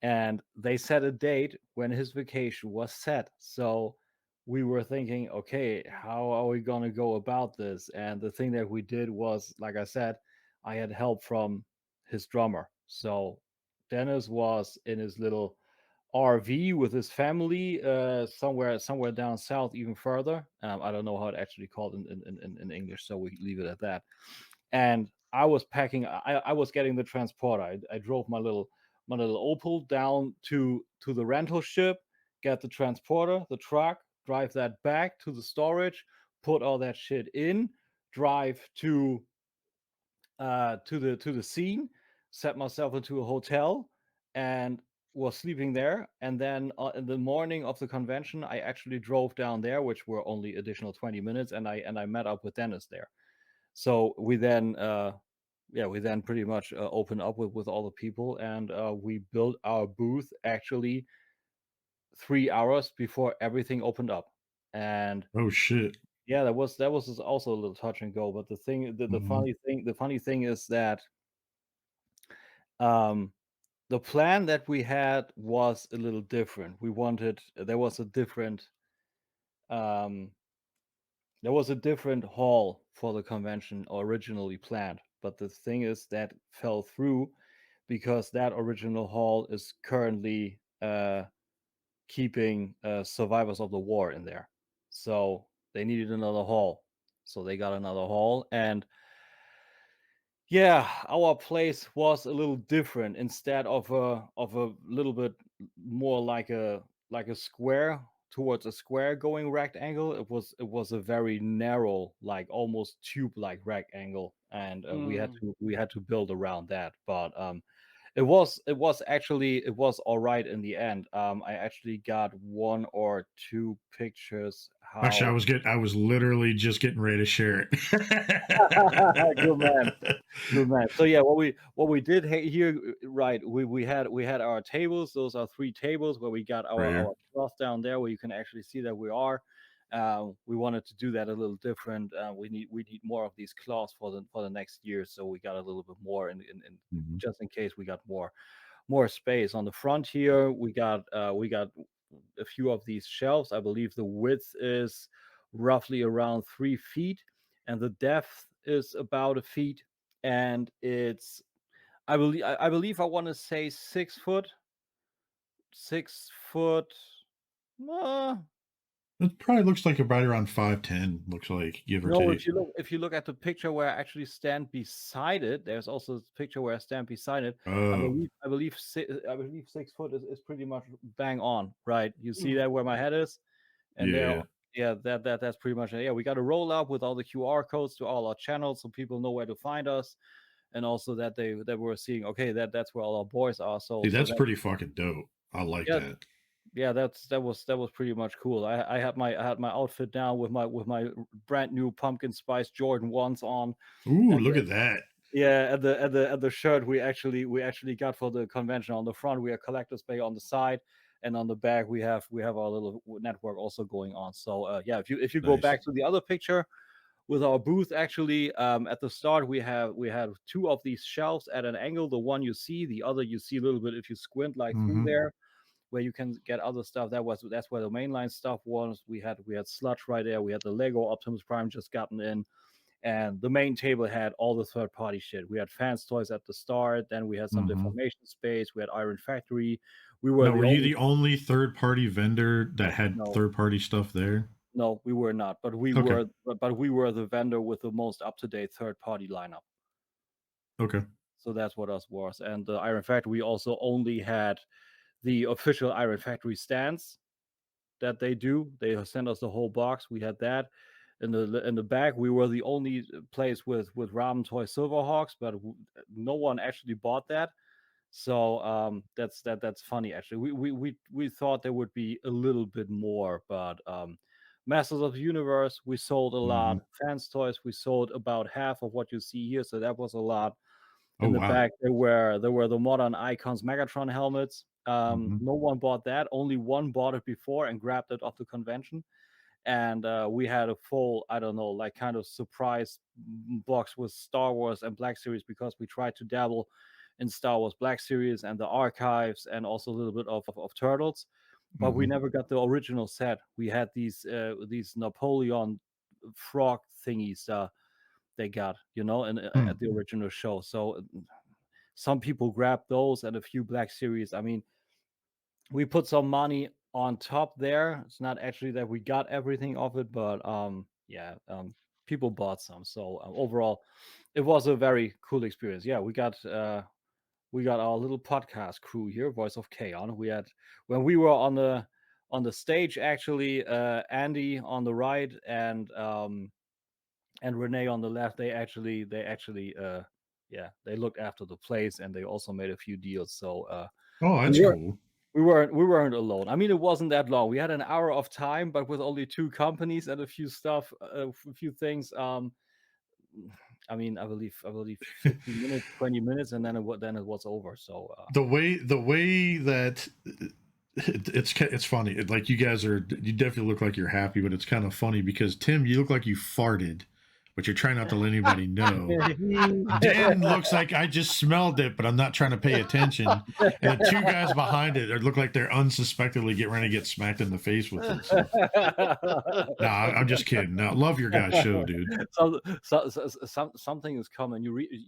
And they set a date when his vacation was set. So we were thinking, okay, how are we going to go about this? And the thing that we did was, like I said, I had help from his drummer. So Dennis was in his little RV with his family, somewhere down south, even further. I don't know how it actually called in English, so we leave it at that. And I was packing. I was getting the transporter. I drove my little Opel down to the rental ship, get the transporter, the truck, drive that back to the storage, put all that shit in, drive to the scene, set myself into a hotel, and was sleeping there. And then in the morning of the convention, I actually drove down there, which were only additional 20 minutes, and I met up with Dennis there. So we then pretty much opened up with all the people, and we built our booth actually 3 hours before everything opened up. And
Oh shit.
yeah, that was also a little touch and go. But the
Mhm.
funny thing is that um, the plan that we had was a little different. There was a different um, hall for the convention originally planned. But the thing is that fell through, because that original hall is currently keeping survivors of the war in there. So they needed another hall. So they got another hall. And yeah, our place was a little different. Instead of a little bit more like a square, towards a square going rectangle, it was a very narrow, like almost tube like rectangle. And we had
Mm.
to we had to build around that. But It was all right in the end. I actually got 1 or 2 pictures.
Actually, I was literally just getting ready to share it.
Good man. Good man. So yeah, what we did here, right? We had our tables. Those are 3 tables where we got our cloth down there, where you can actually see that we are. We wanted to do that a little different. We need more of these cloths for the next year, so we got a little bit more in just in case we got more space on the front here. We got a few of these shelves. I believe the width is roughly around 3 feet, and the depth is about a feet, and it's I believe I want to say 6 foot. 6 foot. Uh,
It probably looks like right around 5'10", looks like, give or
no,
take.
if you look at the picture where I actually stand beside it, there's also a picture where I stand beside it.
Oh,
I believe 6 foot is pretty much bang on, right? You see that where my head is, and there,
yeah.
that's pretty much it. Yeah, we got a roll up with all the QR codes to all our channels, so people know where to find us, and also that we're seeing, okay, that's where all our boys are. So
See, that's pretty fucking dope. I like
yeah,
that.
yeah, that was pretty much cool. I had my outfit down with my brand new pumpkin spice Jordan 1s on.
Ooh,
And
look at that.
yeah, at the shirt we actually got for the convention. On the front we have collector's bay, on the side and on the back we have our little network also going on. So yeah, if you go
Nice.
back to the other picture with our booth, actually, at the start we had 2 of these shelves at an angle. The one you see, the other you see a little bit if you squint like through there, where you can get other stuff. That's where the mainline stuff was. We had Sludge right there. We had the Lego Optimus Prime just gotten in, and the main table had all the third-party shit. We had Fans Toys at the start, then we had some Deformation Space, we had Iron Factory.
Were you the only third-party vendor that had third-party stuff there?
No, we were not, but we were the vendor with the most up-to-date third-party lineup.
Okay.
So that's what us was. And the Iron Factory also only had the official Iron Factory stands that they do. They sent us the whole box. We had that. In the back, we were the only place with Ramen Toy Silverhawks, but no one actually bought that. So that's funny actually. We thought there would be a little bit more, but Masters of the Universe we sold a lot. Fans Toys we sold about half of what you see here, so that was a lot. In the back there were the Modern Icons Megatron helmets. No one bought that. Only one bought it before and grabbed it off the convention. And we had a full, I don't know, like kind of surprise box with Star Wars and Black Series, because we tried to dabble in Star Wars Black Series and the archives and also a little bit of Turtles, but we never got the original set. We had these Napoleon frog thingies they got, at the original show. So some people grabbed those and a few Black Series. I mean, we put some money on top there. It's not actually that we got everything of it, but people bought some. So overall, it was a very cool experience. Yeah, we got our little podcast crew here, Voice of Kaon. We had, when we were on the stage, actually, Andy on the right and Renee on the left. They actually they looked after the place, and they also made a few deals. So
oh, that's cool.
We weren't alone. I mean, it wasn't that long. We had an hour of time, but with only 2 companies and a few things. I mean, I believe 15 minutes, 20 minutes, and then it was over. So
the way that it's funny. Like, you definitely look like you're happy, but it's kind of funny because Tim, you look like you farted, but you're trying not to let anybody know. Dan looks like I just smelled it, but I'm not trying to pay attention. And the 2 guys behind it look like they're unsuspectingly getting ready to get smacked in the face with it. So. Nah, I'm just kidding. No, love your guys' show, dude.
Something is coming.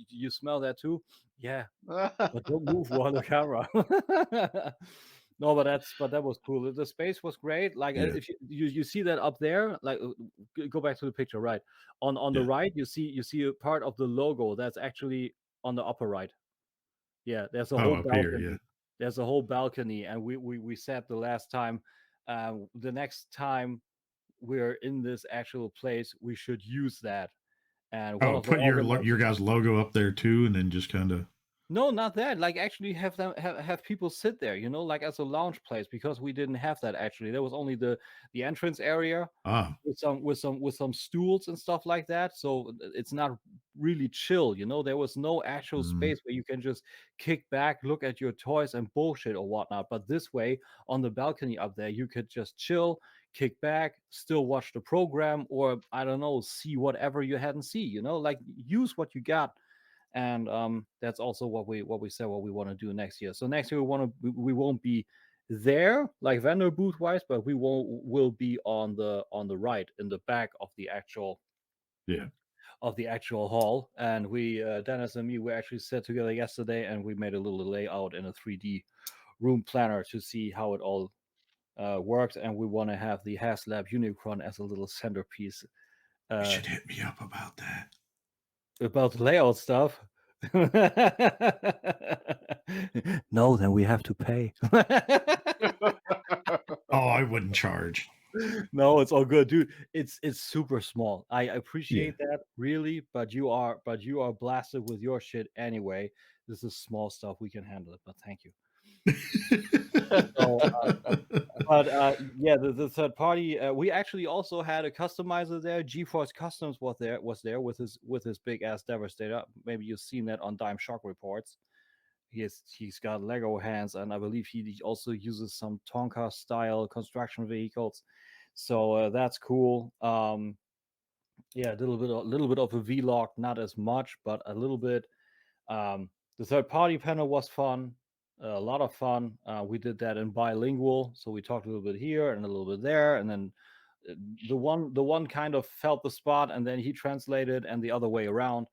You smell that too? Yeah, but don't move on the camera. No, but that was cool. The space was great. Like, if you see that up there, like, go back to the picture, right? On the right, you see a part of the logo that's actually on the upper right. Yeah, there's a whole balcony.
Here,
There's a whole balcony, and we said the last time, the next time we're in this actual place, we should use that. And
put your guys' logo up there too, and then just kind of.
No, not that. Like actually have them have people sit there, like as a lounge place because we didn't have that actually. There was only the entrance area
Ah,
with some stools and stuff like that. So it's not really chill. There was no actual
mm,
space where you can just kick back, look at your toys and bullshit or whatnot. But this way, on the balcony up there, you could just chill, kick back, still watch the program, or I don't know, see whatever you hadn't seen. Like use what you got. And that's also what we said what we want to do next year. So next year we won't be there like vendor booth wise, but will be on the right in the back
yeah.
of the actual hall. And we Dennis and me we actually sat together yesterday and we made a little layout in a 3D room planner to see how it all works. And we want to have the HasLab Unicron as a little centerpiece.
You should hit me up about that.
About the layout stuff. No, then we have to pay.
Oh, I wouldn't charge.
No, it's all good, dude. It's super small. I
Yeah.
appreciate that really, but you are blasted with your shit anyway. This is small stuff. We can handle it, but thank you. So, but yeah, the third party. We actually also had a customizer there. Geforce Customs was there with his big ass Devastator. Maybe you've seen that on Dime Shock Reports. He's got Lego hands, and I believe he also uses some Tonka style construction vehicles. So that's cool. Yeah, a little bit of a vlog, not as much, but a little bit. The third party panel was fun, a lot of fun. We did that in bilingual, so we talked a little bit here and a little bit there, and then the one kind of felt the spot, and then he translated, and the other way around.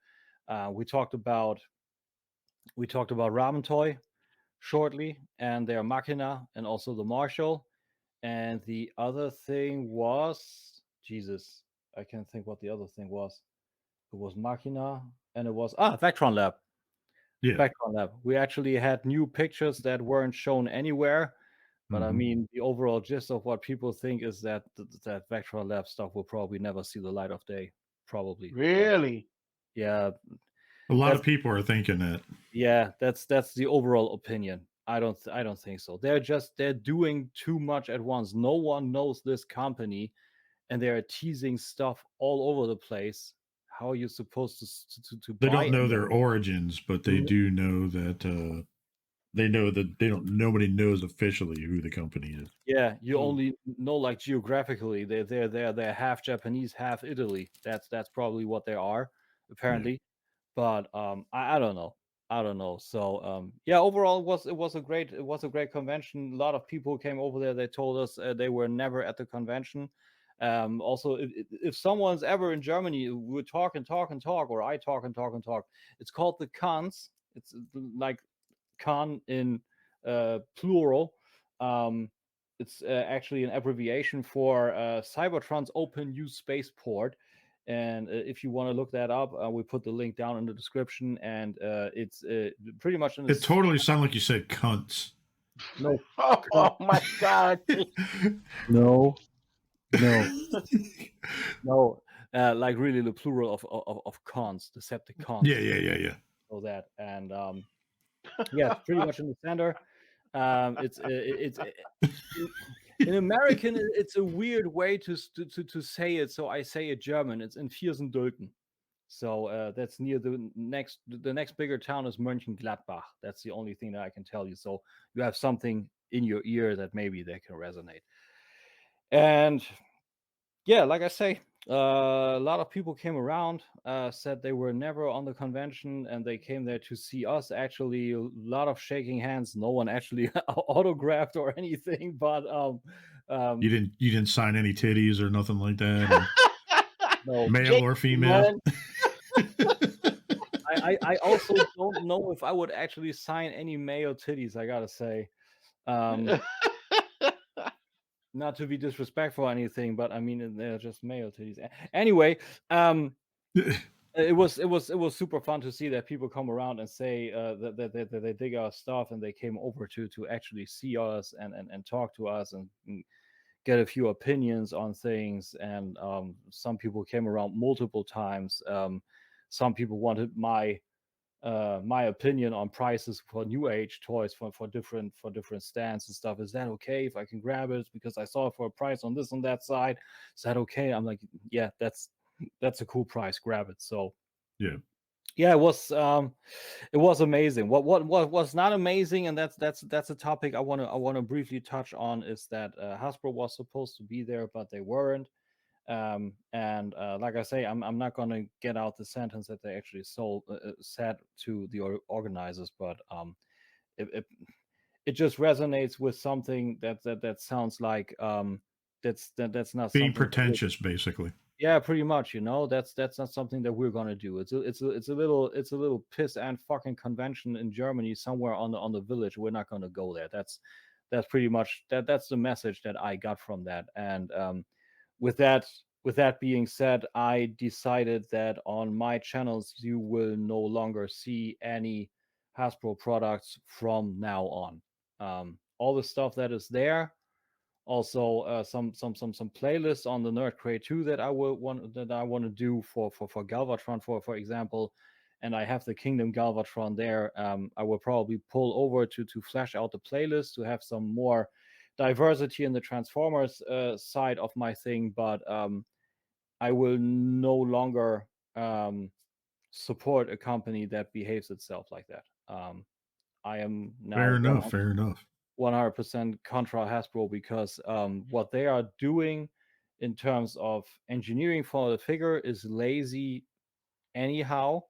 We talked about Ramen Toy shortly, and their Machina, and also the Marshall, and the other thing was Jesus. I can't think what the other thing was. It was Machina, and it was Vectron Lab.
Yeah.
Vectron Lab. We actually had new pictures that weren't shown anywhere, but I
Mhm.
mean, the overall gist of what people think is that that Vectron Lab stuff will probably never see the light of day. Probably.
Really?
Yeah,
A lot of
that's
people are thinking that.
that's the overall opinion. I don't think so. They're doing too much at once. No one knows this company, and they're teasing stuff all over the place. How are you supposed to
They
buy
don't know
any
their
of
origins, but they
it?
do know that they know that they don't. Nobody knows officially who the company is.
Yeah, you
Hmm.
only know like geographically. They're half Japanese, half Italy. That's probably what they are,
Yeah.
apparently. But I don't know. I don't know. So yeah, overall it was a great convention. A lot of people came over there. They told us they were never at the convention. Also, if someone's ever in Germany, we talk and talk and talk, or I talk and talk and talk. It's called the Cons. It's like con in plural. Um, it's actually an abbreviation for Cybertron's Open Use Spaceport. And if you want to look that up, we put the link down in the description. And it's pretty much in
It
this.
totally sounded like you said cunts.
No,
Oh my God.
no, no, no. Like really the plural of cons, Decepticons.
Yeah, yeah, yeah, yeah.
So that. And yeah, it's pretty much in the center. It's in American. It's a weird way to say it, so I say it German. It's in Viersendülken. So that's near the next bigger town is Mönchengladbach. That's the only thing that I can tell you. So you have something in your ear that can resonate. And yeah, like I say, a lot of people came around, said they were never on the convention and they came there to see us. Actually, a lot of shaking hands. No one actually autographed or anything, but
You didn't sign any titties or nothing like that, or
no.
male
Jake,
or female.
man.
I also don't know if I would actually sign any male titties. I gotta say, um, not to be disrespectful or anything, but I mean they're just male titties. Anyway, it was super fun to see that people come around and say that they dig our stuff and they came over to actually see us and talk to us and get a few opinions on things. And some people came around multiple times. Some people wanted my my opinion on prices for new age toys for different stands and stuff. Is that okay if I can grab it because I saw it for a price on this and that side? Is that okay? I'm like, yeah, that's a cool price. Grab it. So
Yeah.
yeah, it was amazing. What was not amazing, and that's a topic I want to briefly touch on, is that Hasbro was supposed to be there, but they weren't. And like I say, I'm not gonna get out the sentence that they actually said to the organizers, but it, it it just resonates with something that sounds like that's not
Being
something that
pretentious, basically.
yeah, pretty much. That's not something that we're gonna do. It's a little piss and fucking convention in Germany somewhere on the village. We're not gonna go there. That's pretty much that's the message that I got from that. And with that being said, I decided that on my channels you will no longer see any Hasbro products from now on. All the stuff that is there, also some playlists on the Nerd Crate 2 that I want to do for Galvatron, for example, and I have the Kingdom Galvatron there. I will probably pull over to flesh out the playlist to have some more diversity in the Transformers side of my thing, but I will no longer support a company that behaves itself like that. I am
Fair
now
enough. Fair enough.
100% contra Hasbro, because what they are doing in terms of engineering for the figure is lazy anyhow.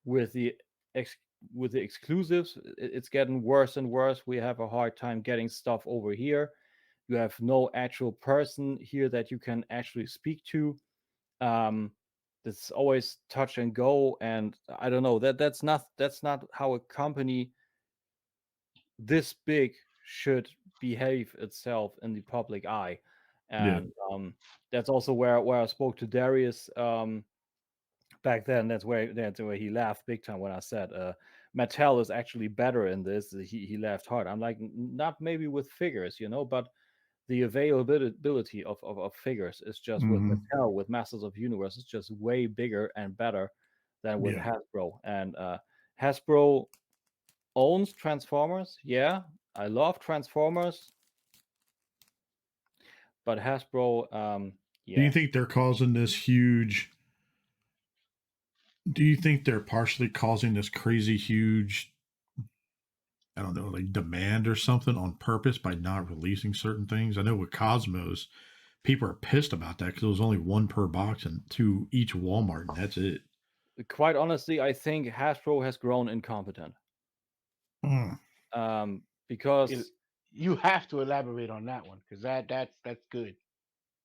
With the exclusives, it's getting worse and worse. We have a hard time getting stuff over here. You have no actual person here that you can actually speak to. It's always touch and go, and I don't know, that's not how a company this big should behave itself in the public eye.
Yeah.
And that's also where I spoke to Darius back then. That's where he laughed big time when I said Mattel is actually better in this. He laughed hard. I'm like, not maybe with figures, but the availability of figures is just with
Mhm.
Mattel, with Masters of Universe, is just way bigger and better than with
Yeah.
Hasbro. And Hasbro owns Transformers. Yeah, I love Transformers, but Hasbro,
Do you
yeah,
think they're causing this huge? Do you think they're partially causing this crazy huge, I don't know, like demand or something on purpose by not releasing certain things? I know with Cosmos, people are pissed about that because it was only one per box and two each Walmart, and that's it.
quite honestly, I think Hasbro has grown incompetent.
Mm.
Because
You have to elaborate on that one because that's good.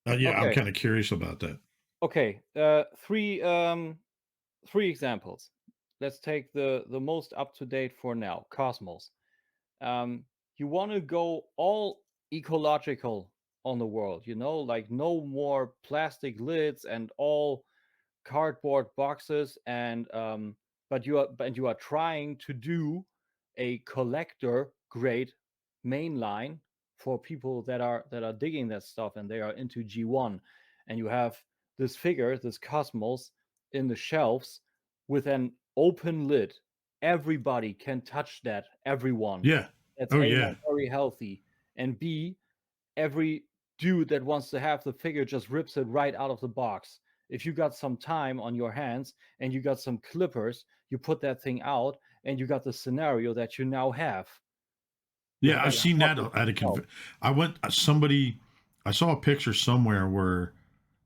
Yeah, I'm
okay,
kind of curious about that.
okay, three examples. Let's take the most up to date for now, Cosmos. You want to go all ecological on the world, like no more plastic lids and all cardboard boxes, and you are trying to do a collector grade mainline for people that are digging that stuff and they are into G1, and you have this figure, this Cosmos, in the shelves with an open lid. Everybody can touch that. Everyone.
Yeah.
That's
Oh
A, not
yeah.
very healthy, and B, every dude that wants to have the figure just rips it right out of the box. If you got some time on your hands and you got some clippers, you put that thing out and you got the scenario that you now have.
Yeah,
With
I've seen that at a I went somebody I saw a picture somewhere where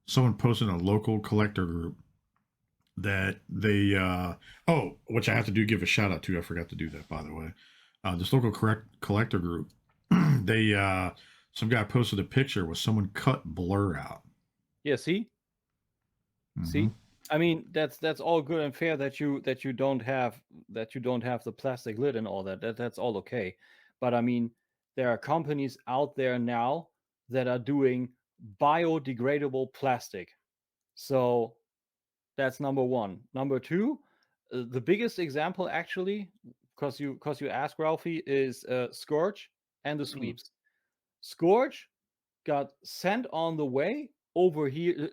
someone posted in a local collector group that they which I have to give a shout out to. I forgot to do that, by the way. This local collector group, they some guy posted a picture with someone cut Blur out.
Yeah, see?
Mm-hmm.
See? I mean, that's all good and fair that you don't have the plastic lid and all that. That's all okay. But I mean, there are companies out there now that are doing biodegradable plastic. So that's number one. Number two, the biggest example actually, because you asked Ralphie, is Scourge and the sweeps. Scourge got sent on the way over here,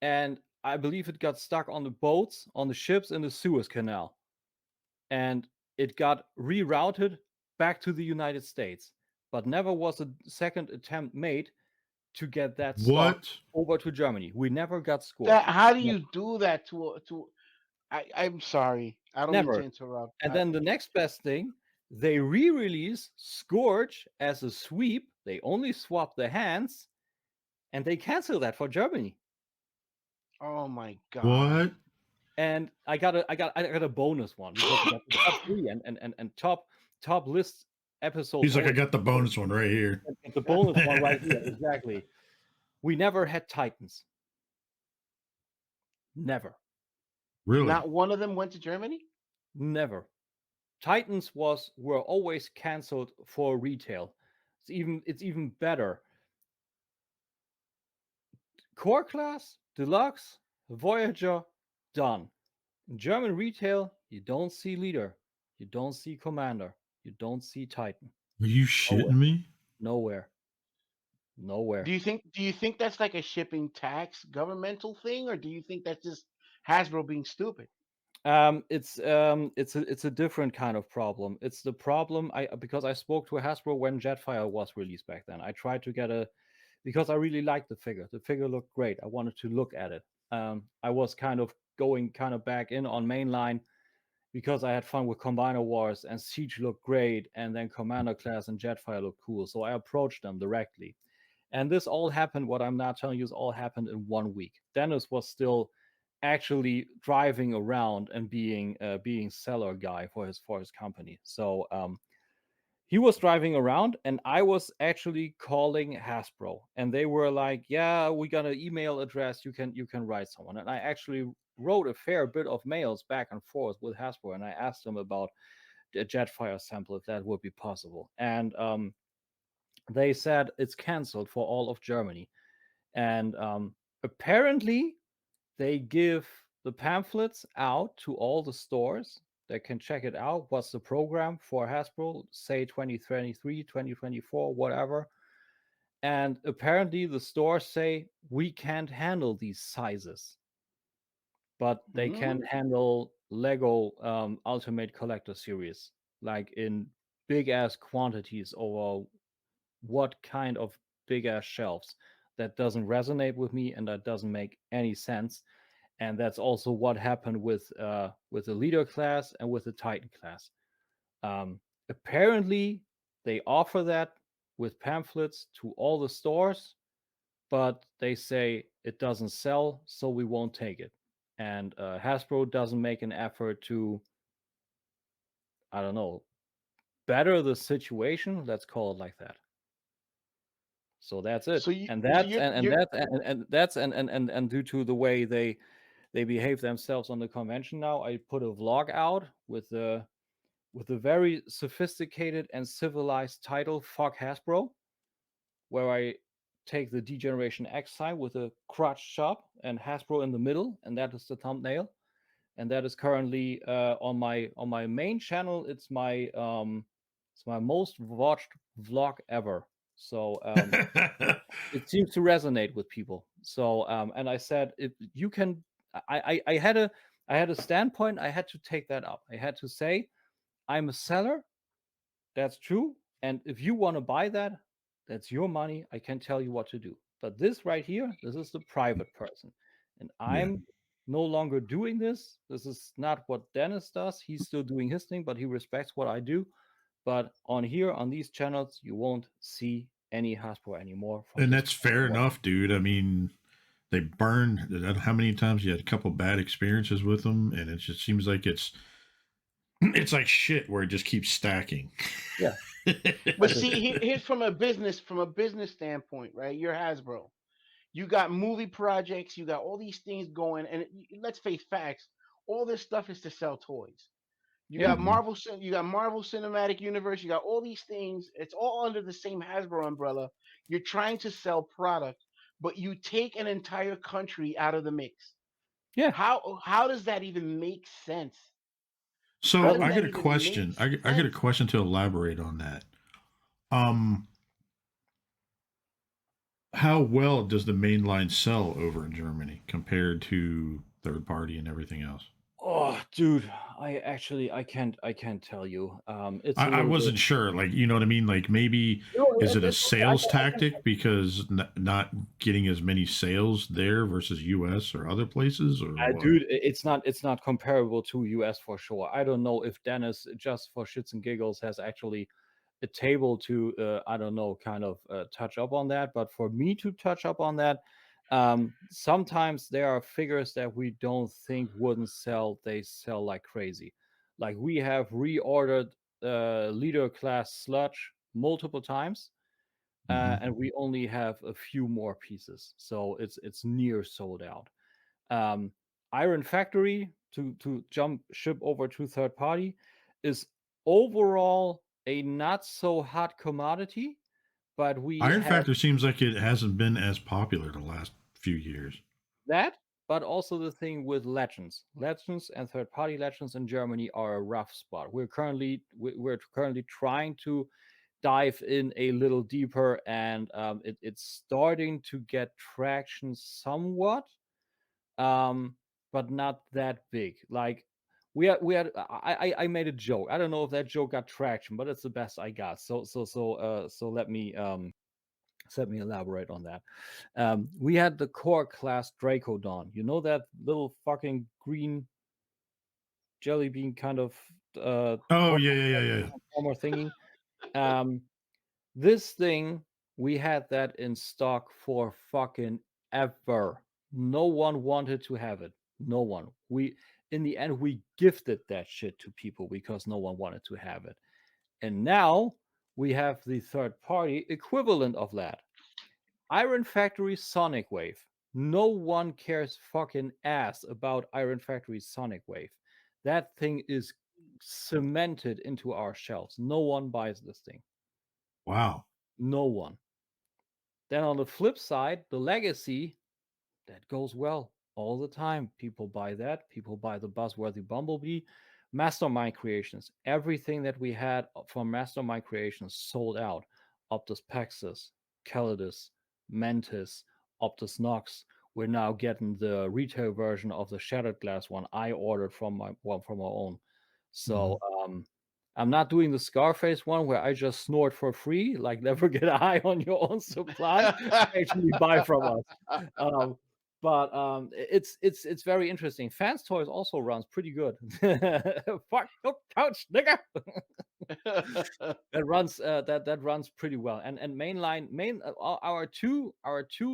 and I believe it got stuck on the boats, on the ships in the Suez Canal. And it got rerouted back to the United States. But never was a second attempt made to get that stock
What?
over to Germany. We never got
That
Scorch.
how do
Never.
you do that to? I'm sorry. I don't mean to
Never.
interrupt.
And then the next best thing, they re-release Scourge as a sweep. They only swap the hands, and they cancel that for Germany.
Oh my god.
What?
And I got a bonus one because we got the top 3 and top list episodes.
He's like, I got the bonus one right here.
The bonus one right here, exactly. We never had Titans. Never.
Really?
Not one of them went to Germany?
Never. Titans were always canceled for retail. It's even better. Core class, deluxe, Voyager, done. In German retail, you don't see leader, you don't see commander, you don't see Titan.
Are you shitting me?
Nowhere.
Do you think that's like a shipping tax governmental thing, or do you think that's just Hasbro being stupid?
It's a different kind of problem. It's the problem because I spoke to Hasbro when Jetfire was released back then. I tried to get because I really liked the figure. The figure looked great. I wanted to look at it. I was kind of going back in on mainline because I had fun with Combiner Wars and Siege looked great, and then Commander Class and Jetfire looked cool. So I approached them directly. And this all happened, what I'm now telling you is all happened in 1 week. Dennis was still actually driving around and being seller guy for his company. So he was driving around, and I was actually calling Hasbro, and they were like, "Yeah, we got an email address. You can write someone." And I actually wrote a fair bit of mails back and forth with Hasbro, and I asked them about a Jetfire sample if that would be possible. And they said it's canceled for all of Germany. And apparently, they give the pamphlets out to all the stores that can check it out. What's the program for Hasbro? Say 2023, 2024, whatever. And apparently, the stores say we can't handle these sizes, but they can handle Lego Ultimate Collector Series, like in big ass quantities over what kind of big ass shelves. That doesn't resonate with me, and that doesn't make any sense. And that's also what happened with the leader class and with the Titan class. Apparently, they offer that with pamphlets to all the stores, but they say it doesn't sell, so we won't take it. And Hasbro doesn't make an effort to, I don't know, better the situation. Let's call it like that. So that's it.
So you,
And
so
that's
you're,
and
you're
that's and that's and due to the way they behave themselves on the convention now, I put a vlog out with a very sophisticated and civilized title, "Fuck Hasbro," where I take the D-Generation X sign with a crotch chop and Hasbro in the middle, and that is the thumbnail. And that is currently on my main channel. It's my most watched vlog ever. So it seems to resonate with people. So and I said, if you can, I had a standpoint. I had to take that up. I had to say, I'm a seller. That's true. And if you want to buy that, that's your money. I can tell you what to do. But this right here, this is the private person. And I'm no longer doing this. This is not what Dennis does. He's still doing his thing, but he respects what I do. But on here, on these channels, you won't see any Hasbro anymore.
And that's fair enough, dude. I mean, they burned how many times you had a couple bad experiences with them, and it just seems like it's like shit where it just keeps stacking.
Yeah.
But see, here's from a business standpoint, right? You're Hasbro. You got movie projects, you got all these things going, and let's face facts, all this stuff is to sell toys. You got Marvel Cinematic Universe, you got all these things. It's all under the same Hasbro umbrella. You're trying to sell product, but you take an entire country out of the mix.
Yeah.
How does that even make sense?
So I get a question. I get a question to elaborate on that. how well does the main line sell over in Germany compared to third party and everything else?
Oh, dude, I can't tell you. It's a
I
little bit.
wasn't sure, like, you know what I mean? Like, maybe
No,
is it a
it's okay. I
sales
can, I can.
tactic because not getting as many sales there versus US or other places, or what?
Dude, it's not comparable to US for sure. I don't know if Dennis, just for shits and giggles, has actually a table to I don't know, kind of touch up on that. But for me to touch up on that, sometimes there are figures that we don't think wouldn't sell. They sell like crazy. Like we have reordered leader class sludge multiple times.
Mhm.
And we only have a few more pieces, so it's near sold out. um, Iron Factory, to jump ship over to third party, is overall a not so hot commodity, but we
Iron
have
Factor seems like it hasn't been as popular the last few years.
that. But also the thing with legends and third party legends in Germany are a rough spot. We're currently trying to dive in a little deeper, and it's starting to get traction somewhat, um, but not that big. Like I made a joke. I don't know if that joke got traction, but it's the best I got. So let me elaborate on that. We had the core class Dracodon. You know that little fucking green jelly bean kind of
Oh,
core
yeah, yeah, yeah, yeah.
transformer thingy. Um, This thing, we had that in stock for fucking ever. No one wanted to have it. No one. In the end, we gifted that shit to people because no one wanted to have it. And now we have the third party equivalent of that. Iron Factory Sonic Wave. No one cares fucking ass about Iron Factory Sonic Wave. That thing is cemented into our shelves. No one buys this thing.
Wow.
No one. Then on the flip side, the legacy, that goes well all the time. People buy that. People buy the buzzworthy Bumblebee. Mastermind Creations. Everything that we had from Mastermind Creations sold out. Optus Pexus, Calidus, Mantis, Optus Nox. We're now getting the retail version of the Shattered Glass one I ordered from from our own. So
Mhm.
I'm not doing the Scarface one where I just snort for free, like never get high on your own supply. Actually buy from us. But it's very interesting. Fans Toys also runs pretty good. Fuck your couch, nigga. That runs pretty well. And our two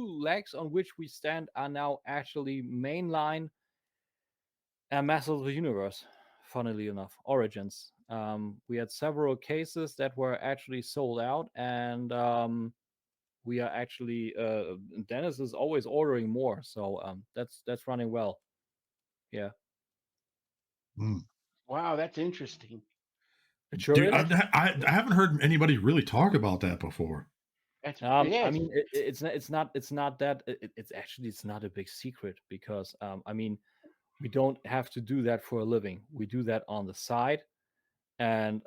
legs on which we stand are now actually mainline and Masters of the Universe, funnily enough, Origins. We had several cases that were actually sold out, and we are actually Dennis is always ordering more, so that's running well. Yeah,
Mm.
Wow, that's interesting.
it sure
Dude,
is.
That's
I haven't heard anybody really talk about that before.
I
yes.
mean, it's not that it's not a big secret because I mean, we don't have to do that for a living. We do that on the side, and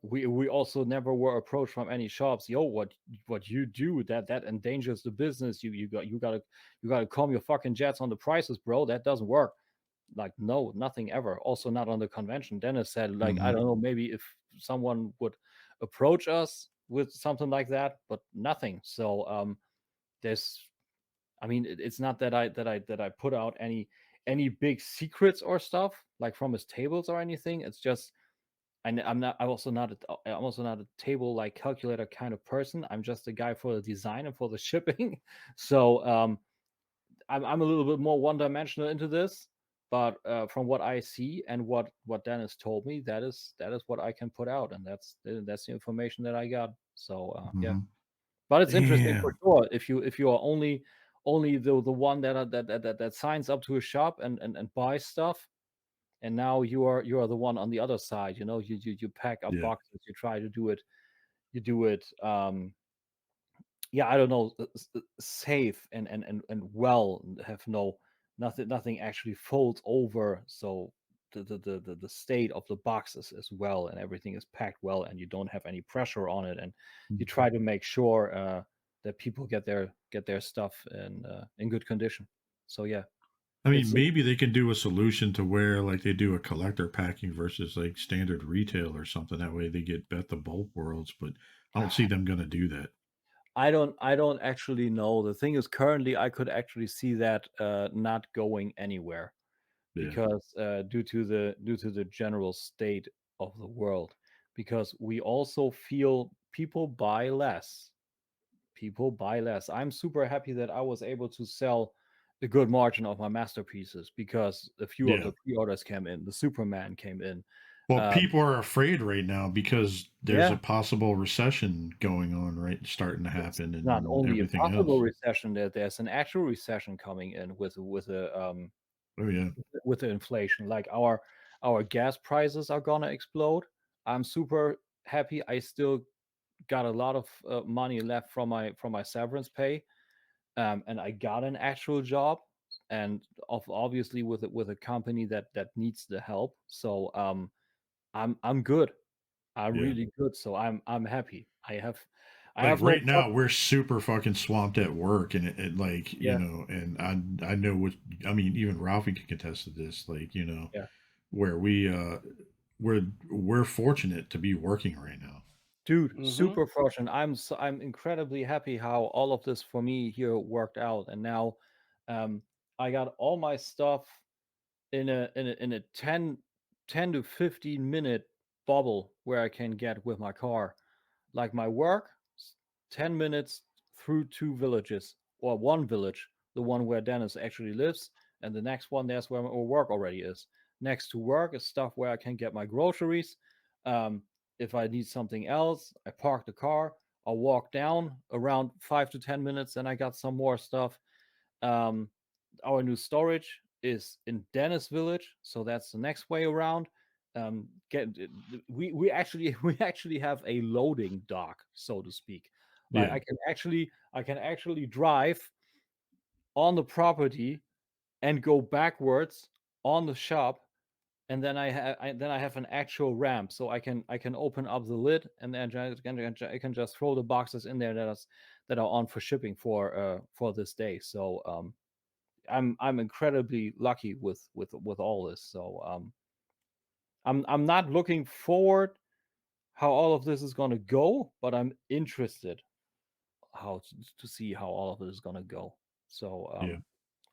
we also never were approached from any shops. Yo, what you do, that endangers the business. You gotta calm your fucking jets on the prices, bro. That doesn't work. Like, no, nothing ever. Also not on the convention. Dennis said, like, I
Mhm.
don't know, maybe if someone would approach us with something like that, but nothing. So there's I mean, it's not that I put out any big secrets or stuff like from his tables or anything. It's just I'm also not a table like calculator kind of person. I'm just a guy for the design and for the shipping. So I'm a little bit more one dimensional into this. But from what I see and what Dennis told me, that is what I can put out, and that's the information that I got. So yeah,
Mhm.
but it's interesting for
Damn.
sure. If you are only the one that signs up to a shop and buys stuff, and now you are the one on the other side. You pack up
Yeah.
boxes, you try to do it, you do it yeah, I don't know, safe and well, have nothing actually folds over, so the state of the boxes as well, and everything is packed well, and you don't have any pressure on it, and you try to make sure that people get their stuff in good condition. So yeah,
I
it's
mean, maybe they can do a solution to where like they do a collector packing versus like standard retail or something. That way they get bet the bulk worlds, but I don't see them gonna do that.
I don't actually know. The thing is, currently I could actually see that not going anywhere
Yeah.
because due to the general state of the world, because we also feel people buy less. I'm super happy that I was able to sell a good margin of my masterpieces because a few of
Yeah.
the pre-orders came in. The Superman came in.
Well,
Um,
people are afraid right now because there's a
yeah,
possible recession going on, right? Starting to
it's
happen
not
and
only a
everything
possible
else.
recession, there's an actual recession coming in
Oh yeah.
with the inflation. Like our gas prices are gonna explode. I'm super happy. I still got a lot of money left from my severance pay, and I got an actual job, and obviously with a company that needs the help. So I'm good. I'm
Yeah.
really good. So I'm happy. I
Like
have no
right now we're super fucking swamped at work and like,
yeah,
and I know what I mean, even Ralphie can contest to this, like,
yeah.
where we're fortunate to be working right now.
Dude,
Mm-hmm.
super fortunate. I'm incredibly happy how all of this for me here worked out. And now um I got all my stuff in a 10 to 15 minute bubble where I can get with my car. Like my work, 10 minutes through two villages, or one village, the one where Dennis actually lives, and the next one, there's where my work already is. Next to work is stuff where I can get my groceries. Um, if I need something else, I park the car, I'll walk down around 5 to 10 minutes, and I got some more stuff. Um, our new storage is in Dennis Village, so that's the next way around. Get we actually we actually have a loading dock, so to speak. Like
Yeah.
I can actually drive on the property and go backwards on the shop, and then I have an actual ramp, so I can open up the lid, and then I can just throw the boxes in there that are on for shipping for this day. So I'm incredibly lucky with all this. So I'm not looking forward how all of this is gonna go, but I'm interested how to see how all of it is gonna go. So
Yeah.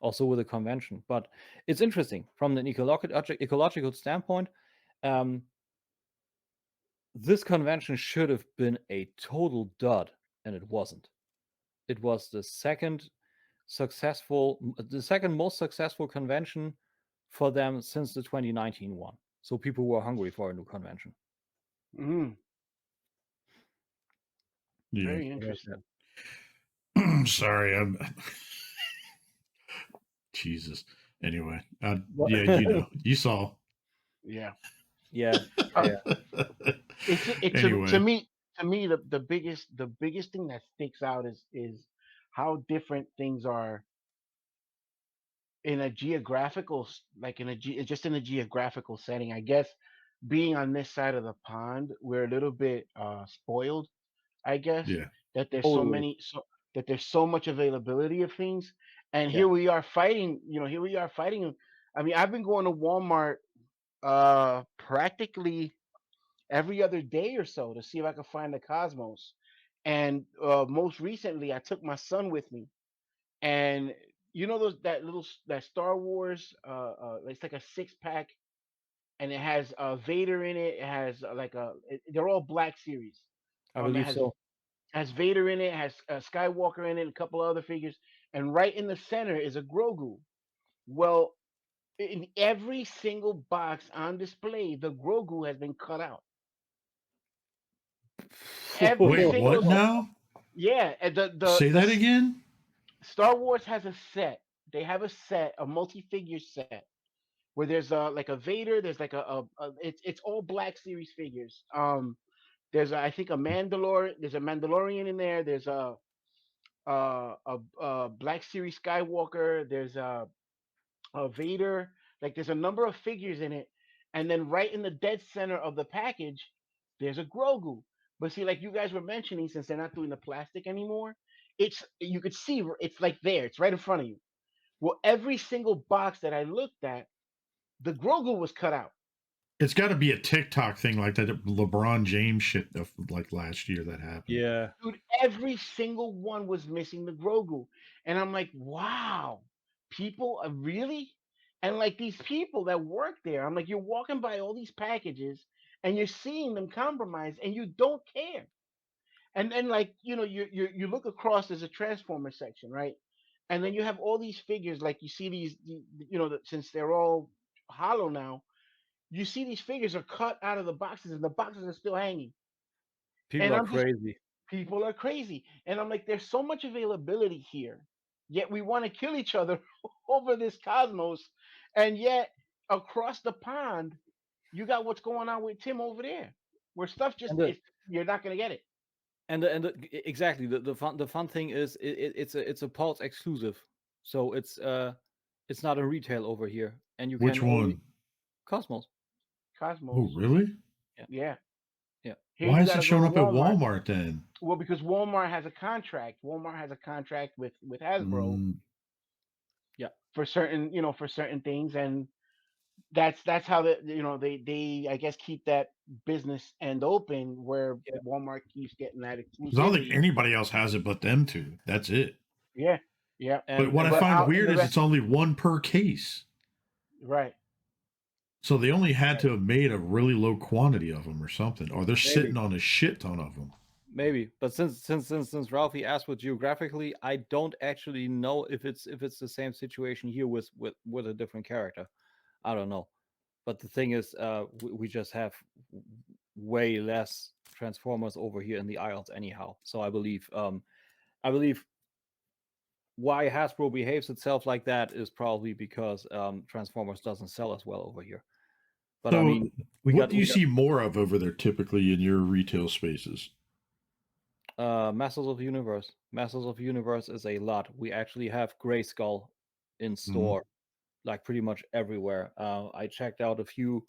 also with the convention, but it's interesting from an ecological standpoint. Um, this convention should have been a total dud, and it wasn't. It was the second most successful convention for them since the 2019 one. So people were hungry for a new convention.
Mm-hmm.
Yeah.
Very
So there's that.
interesting.
Sorry, I'm Jesus. Anyway,
What-
yeah, you saw.
Yeah.
yeah,
Uh,
yeah,
it's
Anyway,
to me the biggest thing that sticks out is how different things are in a like just in a geographical setting. I guess being on this side of the pond, we're a little bit spoiled. I guess
yeah,
that there's so
totally.
many so that there's so much availability of things, and
Yeah,
here we are fighting. Here we are fighting. I mean, I've been going to Walmart practically every other day or so to see if I can find the Cosmos. And most recently, I took my son with me, and that Star Wars, it's like a 6 pack, and it has Vader in it. It has they're all Black Series.
I
It
believe
has
so.
Vader in it, has Skywalker in it, a couple of other figures, and right in the center is a Grogu. Well, in every single box on display, the Grogu has been cut out. Every
wait,
single
what now?
Yeah, and
Say that again?
Star Wars has a set. They have a set, a multi-figure set, where there's like a Vader. There's like it's all Black Series figures. There's I think There's a Mandalorian in there. There's a Black Series Skywalker. There's a Vader. Like there's a number of figures in it, and then right in the dead center of the package, there's a Grogu. But see, like you guys were mentioning, since they're not doing the plastic anymore, you could see it's like there, it's right in front of you. Well, every single box that I looked at, the Grogu was cut out.
It's got to be a TikTok thing like that LeBron James shit of like last year that happened.
Yeah.
Dude, every single one was missing the Grogu. And I'm like, wow, people are really? And like these people that work there, I'm like, you're walking by all these packages and you're seeing them compromised and you don't care. And then like, you look across, there's a Transformer section, right? And then you have all these figures, like you see since they're all hollow now, you see these figures are cut out of the boxes and the boxes are still hanging.
People
And
are
I'm just
crazy.
people are crazy. And I'm like, there's so much availability here. Yet we want to kill each other over this cosmos. And yet across the pond, you got what's going on with Tim over there. Where stuff just
And the
it's you're not gonna get it.
exactly the fun thing is it's a Pulse exclusive, so it's not in retail over here, and you
Which
can only
one?
Cosmos.
Oh,
Cosmos.
really?
Yeah,
Yeah.
yeah.
Here
Why
you
is it
gotta go
showing
to
up at
Walmart.
Walmart then?
Well, because Walmart has a contract. Walmart has a contract with Hasbro
Mm,
Yeah,
for certain things, and that's how they I guess keep that business end open where
yeah.
Walmart keeps getting that
'cause I don't think
exclusivity.
anybody else has it but them two. That's it.
Yeah, yeah.
But
And
what I
and
But
find
out in
weird
the
is
rest,
it's only one per case.
right,
So they only had
right.
to have made a really low quantity of them or something, or they're
maybe
sitting on a shit ton of them.
maybe, but since Ralphie asked with geographically, I don't actually know if it's the same situation here with a different character. I don't know. But the thing is, we just have way less Transformers over here in the Isles, anyhow. So I believe why Hasbro behaves itself like that is probably because Transformers doesn't sell as well over here. But I
So
mean, we
what
got
do you
we got
see more of over there typically in your retail spaces?
Masters of the Universe. Masters of the Universe is a lot. We actually have Grayskull in
Mhm.
store, like pretty much everywhere. I checked out a few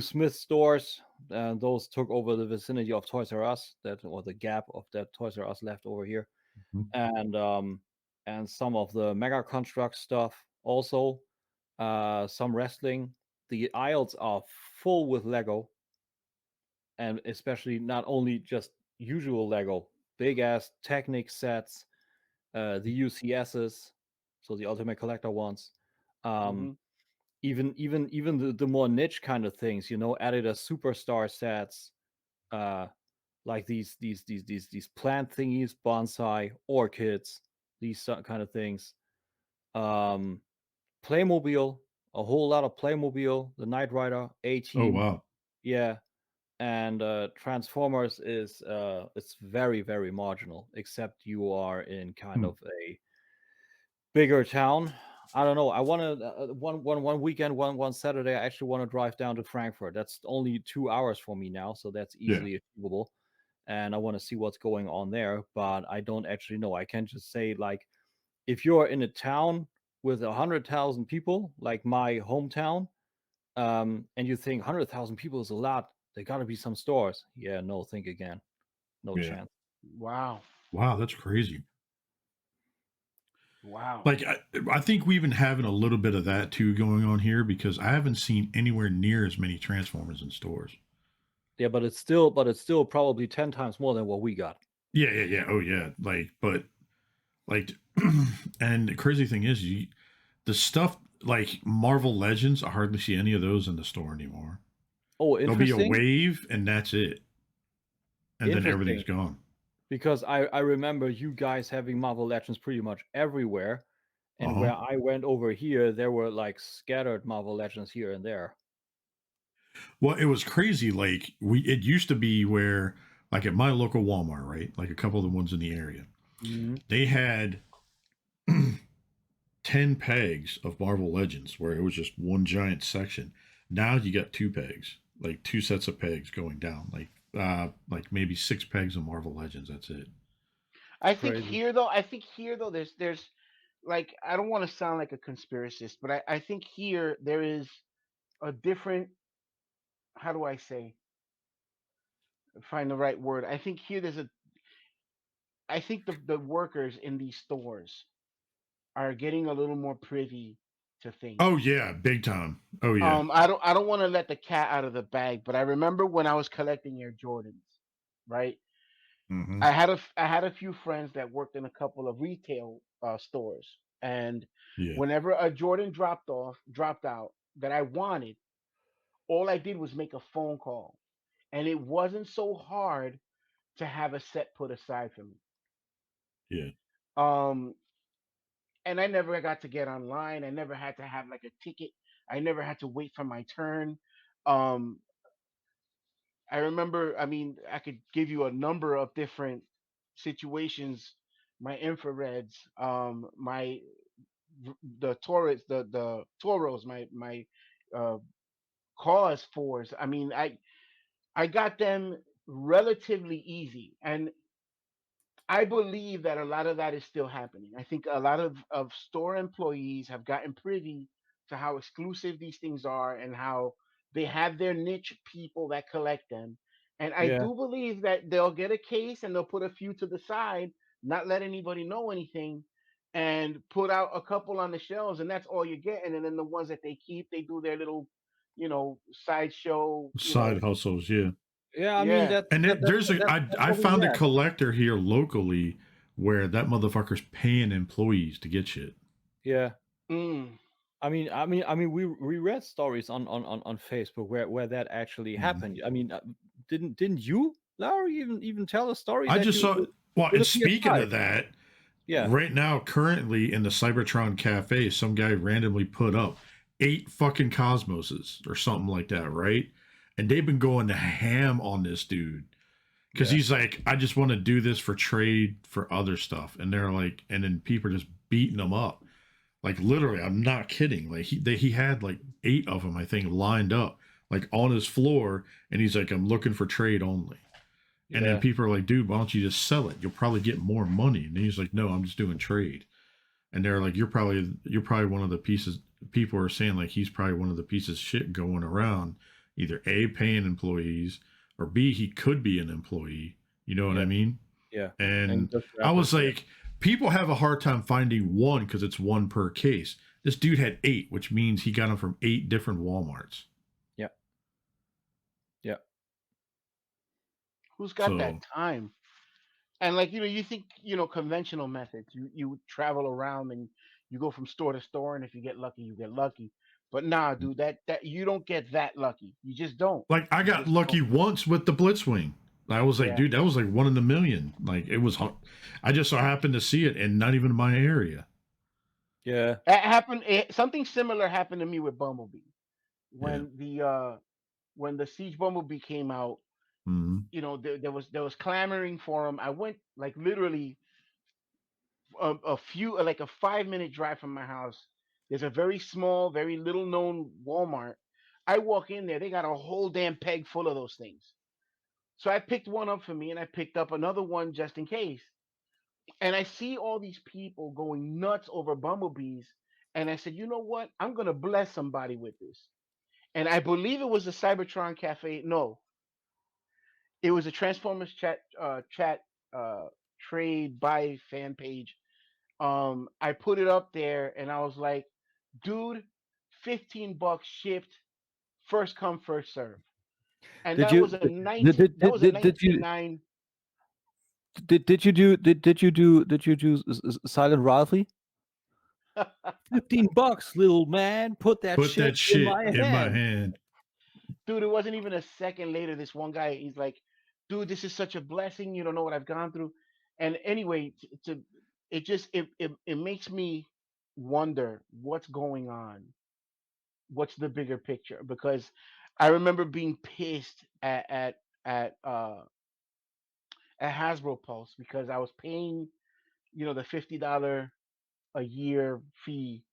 Smith stores. Those took over the vicinity of Toys R Us, or the gap of that Toys R Us left over here,
Mhm.
and some of the Mega Construct stuff also. Some wrestling. The aisles are full with Lego, and especially not only just usual Lego, big ass Technic sets, the UCSs, so the Ultimate Collector ones. Um,
Hmm.
even the more niche kind of things, added as superstar sets, uh, like these plant thingies, bonsai, orchids, these kind of things. Um, Playmobil, a whole lot of Playmobil, the Knight Rider, A
Oh
Team,
wow.
yeah, and Transformers is it's very very marginal, except you are in kind
Hmm.
of a bigger town. I don't know. I want to one weekend, one Saturday. I actually want to drive down to Frankfurt. That's only 2 hours for me now, so that's
Yeah.
easily achievable. And I want to see what's going on there, but I don't actually know. I can't just say like if you're in a town with 100,000 people, like my hometown, and you think 100,000 people is a lot, there got to be some stores. Yeah, no, think again. No
Yeah.
chance.
Wow,
Wow, that's crazy.
wow.
Like I think we've been having a little bit of that too going on here because I haven't seen anywhere near as many Transformers in stores.
Yeah, but it's still probably 10 times more than what we got.
Yeah, yeah, yeah. Oh yeah. Like and the crazy thing is the stuff like Marvel Legends, I hardly see any of those in the store anymore.
Oh,
There'll be a
interesting.
wave and that's it. And then everything's
Interesting.
gone.
Because I remember you guys having Marvel Legends pretty much everywhere. And
Uh-huh.
where I went over here, there were like scattered Marvel Legends here and there.
Well, it was crazy. Like it used to be where, like at my local Walmart, right? Like a couple of the ones in the area,
Hmm.
they had 10 pegs of Marvel Legends, where it was just one giant section. Now you got two pegs, like two sets of pegs going down, like maybe 6 pegs of Marvel Legends. That's it.
It's
I think
crazy.
here though, there's like I don't want to sound like a conspiracist, but I think here there is a different, how do I say, find the right word. I think here there's I think the workers in these stores are getting a little more privy to things.
Oh yeah, big time. Oh yeah.
I don't want to let the cat out of the bag, but I remember when I was collecting Air Jordans, right?
Mm-hmm.
I had a few friends that worked in a couple of retail stores, and
Yeah.
whenever a Jordan dropped out that I wanted, all I did was make a phone call, and it wasn't so hard to have a set put aside for me.
Yeah.
Um, and I never got to get online. I never had to have like a ticket. I never had to wait for my turn. Um, I remember, I mean, I could give you a number of different situations. My infrareds, my the Taurus, the Toros, my uh, cause fours. I mean, I got them relatively easy, and I believe that a lot of that is still happening. I think a lot of store employees have gotten privy to how exclusive these things are and how they have their niche people that collect them. And I
Yeah.
do believe that they'll get a case and they'll put a few to the side, not let anybody know anything, and put out a couple on the shelves, and that's all you're getting. And then the ones that they keep, they do their little, sideshow,
Side hustles. Yeah.
Yeah, I mean
yeah.
that
And
that
it,
that,
there's a
that that's
I
what we
found a
read.
collector here locally where that motherfucker's paying employees to get shit.
Yeah.
Mm.
I mean, we read stories on Facebook where that actually
Mhm.
happened. I mean, didn't you, Lowery, even tell a story
I
that
just
you
saw. Well,
with
and
a
speaking
PS5?
of that,
Yeah,
right now, currently in the Cybertron Cafe, some guy randomly put up 8 fucking cosmoses or something like that, right? And they've been going to ham on this dude because
yeah,
he's like, I just want to do this for trade for other stuff, and they're like, and then people are just beating him up, like literally. I'm not kidding. Like he had like 8 of them, I think, lined up like on his floor, and he's like, I'm looking for trade only. And then
yeah,
people are like, dude, why don't you just sell it? You'll probably get more money. And he's like, no, I'm just doing trade. And they're like, you're probably one of the pieces. People are saying like he's probably one of the pieces of shit going around, either A, paying employees, or B, he could be an employee. You know what I
yeah,
mean?
yeah. And
And
just
I
rappers,
was
yeah,
like, people have a hard time finding one because it's one per case. This dude had 8, which means he got them from 8 different Walmarts.
yeah, yeah,
Who's got that
So
time? And like you think conventional methods. You travel around and you go from store to store, and if you get lucky, you get lucky. But nah, dude, that you don't get that lucky. You just don't.
like I
You
got
just don't.
lucky once with the Blitzwing. I was like,
Yeah.
dude, that was like one in a million. Like it was, I just so happened to see it, and not even in my area.
yeah.
That happened. Something similar happened to me with Bumblebee
Yeah.
when the Siege Bumblebee came out.
Hmm.
There was clamoring for him. I went like literally a few like a 5-minute drive from my house. There's a very small, very little known Walmart. I walk in there, they got a whole damn peg full of those things. So I picked one up for me, and I picked up another one just in case. And I see all these people going nuts over bumblebees, and I said, you know what? I'm gonna bless somebody with this. And I believe it was the Cybertron Cafe. No, it was a Transformers chat uh, trade buy fan page. I put it up there, and I was like, dude, $15 shipped, first come, first serve. And
Did
that
you
was a
did
19
did
that
did,
was a
did, did you
19.9.
did you do Silent Ralphie? $15, little man. Put that
Put
shit
that
in
shit
my
in my
hand.
hand.
Dude, it wasn't even a second later. This one guy, he's like, dude, this is such a blessing. You don't know what I've gone through. And anyway, it makes me wonder what's going on. What's the bigger picture? Because I remember being pissed at Hasbro Pulse because I was paying, the $50 a year fee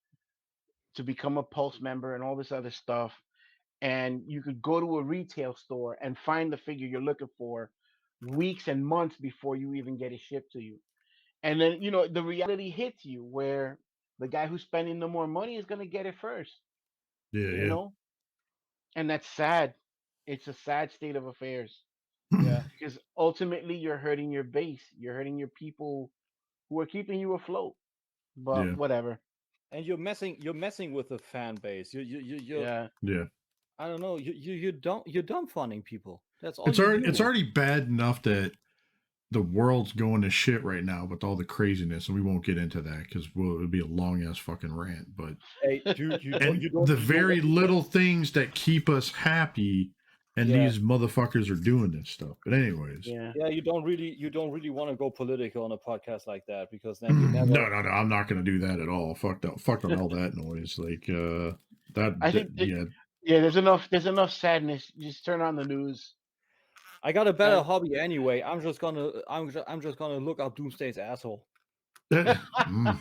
to become a Pulse member and all this other stuff. And you could go to a retail store and find the figure you're looking for weeks and months before you even get it shipped to you. And then, the reality hits you where the guy who's spending the more money is going to get it first,
Yeah,
you
yeah.
know? And that's sad. It's a sad state of affairs.
Yeah.
because ultimately you're hurting your base. You're hurting your people who are keeping you afloat. But
Yeah.
whatever.
And you're messing with the fan base. You're
Yeah.
Yeah.
I don't know. You're dumbfounding people. That's all
It's
you're
already it's
doing.
already bad enough that the world's going to shit right now with all the craziness, and we won't get into that because it'll be a long ass fucking rant. But
Hey, dude, you don't
and
you don't
the
you know
very
what?
little things that keep us happy, and
Yeah.
these motherfuckers are doing this stuff. But anyways,
Yeah.
Yeah, you don't really want to go political on a podcast like that because then you never.
no, I'm not going to do that at all. Fuck all that noise. Like
I think
yeah.
yeah, there's enough sadness. You just turn on the news.
I got a better
And
hobby anyway. I'm just gonna look up Doomsday's asshole.
Mm,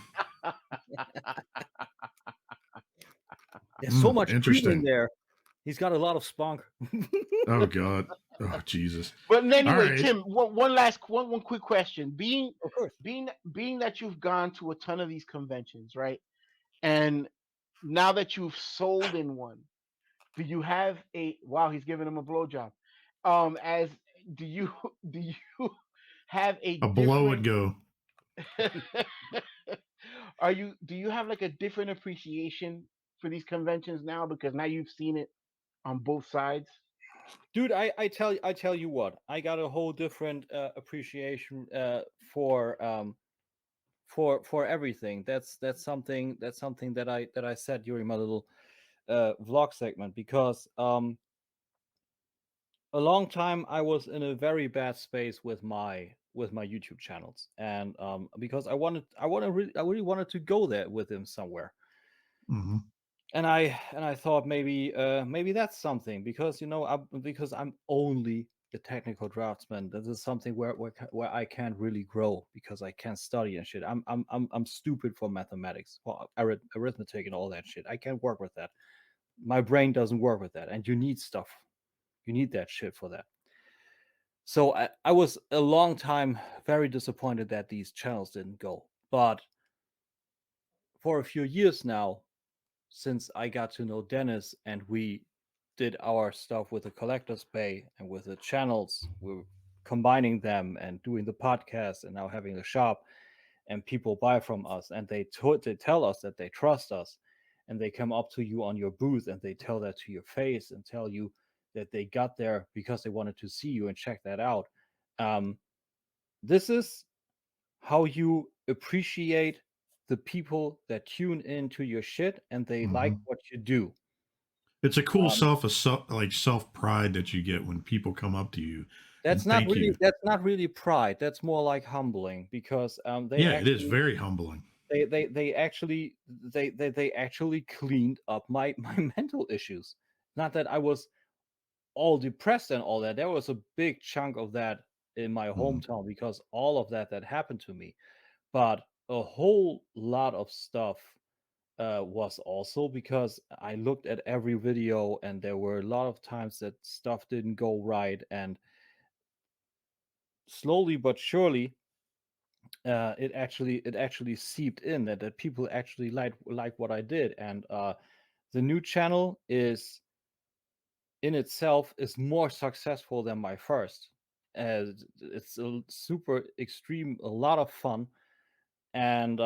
There's so much cream in
interesting.
there. He's got a lot of spunk.
Oh God. Oh Jesus.
but
All
anyway,
right.
Tim, one quick question. Being
Of course.
being being that you've gone to a ton of these conventions, right? And now that you've sold in one, do you have a wow, he's giving him a blowjob. As do you do you have a
A blow would
different
go.
do you have like a different appreciation for these conventions now because now you've seen it on both sides?
Dude, I tell you what, I got a whole different appreciation for everything. That's something that I said during my little vlog segment because a long time I was in a very bad space with my YouTube channels, and because I really wanted to go there with him somewhere,
Hmm.
and I thought maybe that's something because because I'm only a technical draftsman. This is something where I can't really grow because I can't study and shit. I'm stupid for mathematics, for arithmetic and all that shit. I can't work with that. My brain doesn't work with that, and you need stuff. You need that shit for that. So I was a long time very disappointed that these channels didn't go. But for a few years now, since I got to know Dennis and we did our stuff with the Collector's Bay and with the channels, we're combining them and doing the podcast and now having the shop, and people buy from us and they tell us that they trust us, and they come up to you on your booth and they tell that to your face and tell you that they got there because they wanted to see you and check that out. Um, this is how you appreciate the people that tune into your shit and they like
Hmm.
what you do.
It's a cool
Um,
self pride that you get when people come up to you
that's
and
not
thank
really
you.
that's not really pride. That's more like humbling because they
Yeah, it is
actually
very humbling.
they actually cleaned up my mental issues. Not that I was all depressed and all that. There was a big chunk of that in my
Hmm.
hometown because all of that happened to me. But a whole lot of stuff was also because I looked at every video and there were a lot of times that stuff didn't go right, and slowly but surely it actually seeped in that people actually like what I did, and the new channel is in itself is more successful than my first. It's a super extreme, a lot of fun, and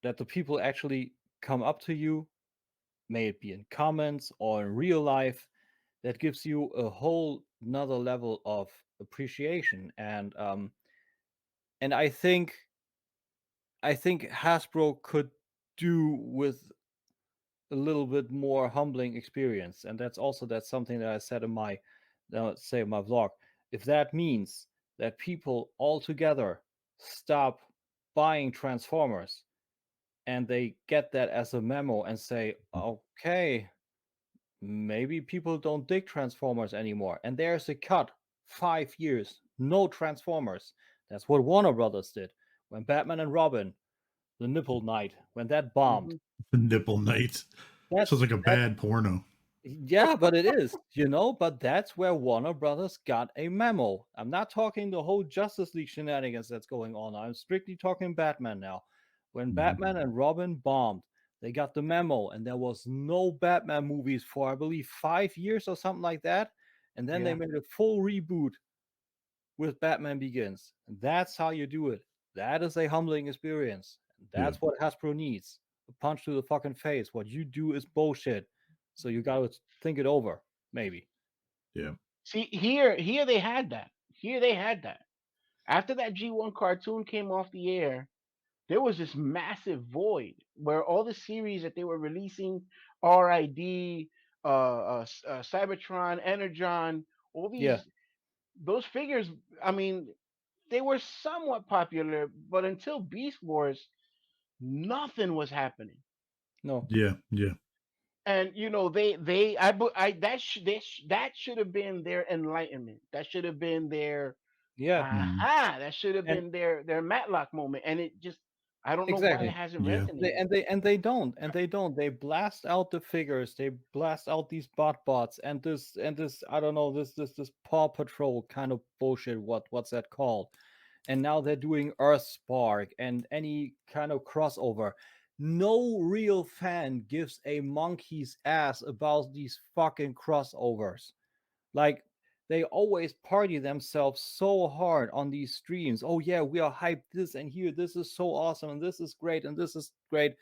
that the people actually come up to you, may it be in comments or in real life, that gives you a whole another level of appreciation. And I think Hasbro could do with a little bit more humbling experience, and that's something that I said in my say in my vlog. If that means that people altogether stop buying Transformers and they get that as a memo and say, okay, maybe people don't dig Transformers anymore, and there's a cut, 5 years, no Transformers. That's what Warner Brothers did when Batman and Robin, the Nipple Night, when that bombed.
Hmm.
Nipple nights. Sounds
That's
like a
that.
bad porno.
Yeah, but it is. But that's where Warner Brothers got a memo. I'm not talking the whole Justice League shenanigans that's going on. I'm strictly talking Batman now. When
Hmm.
Batman and Robin bombed, they got the memo, and there was no Batman movies for, I believe, 5 years or something like that. And then they
Yeah.
made a full reboot with Batman Begins. That's how you do it. That is a humbling experience. That's what Hasbro needs. A punch to the fucking face. What you do is bullshit. So you gotta think it over, maybe.
Yeah.
See, here they had that. Here they had that. After that G1 cartoon came off the air, there was this massive void where all the series that they were releasing, RID, Cybertron, Energon, all
Yeah.
those figures. I mean, they were somewhat popular, but until Beast Wars, nothing was happening.
No.
Yeah. Yeah.
And that should have been their enlightenment. That should have been their
Yeah.
that should have
And
been their Matlock moment. And it just, I don't know why it
exactly.
hasn't
Yeah.
resonated.
They don't. They blast out the figures. They blast out these bots and this I don't know, this Paw Patrol kind of bullshit. What's that called? And now they're doing Earthspark and any kind of crossover. No real fan gives a monkey's ass about these fucking crossovers. Like, they always party themselves so hard on these streams. Oh yeah, we are hyped this and here. This is so awesome and this is great and this is great.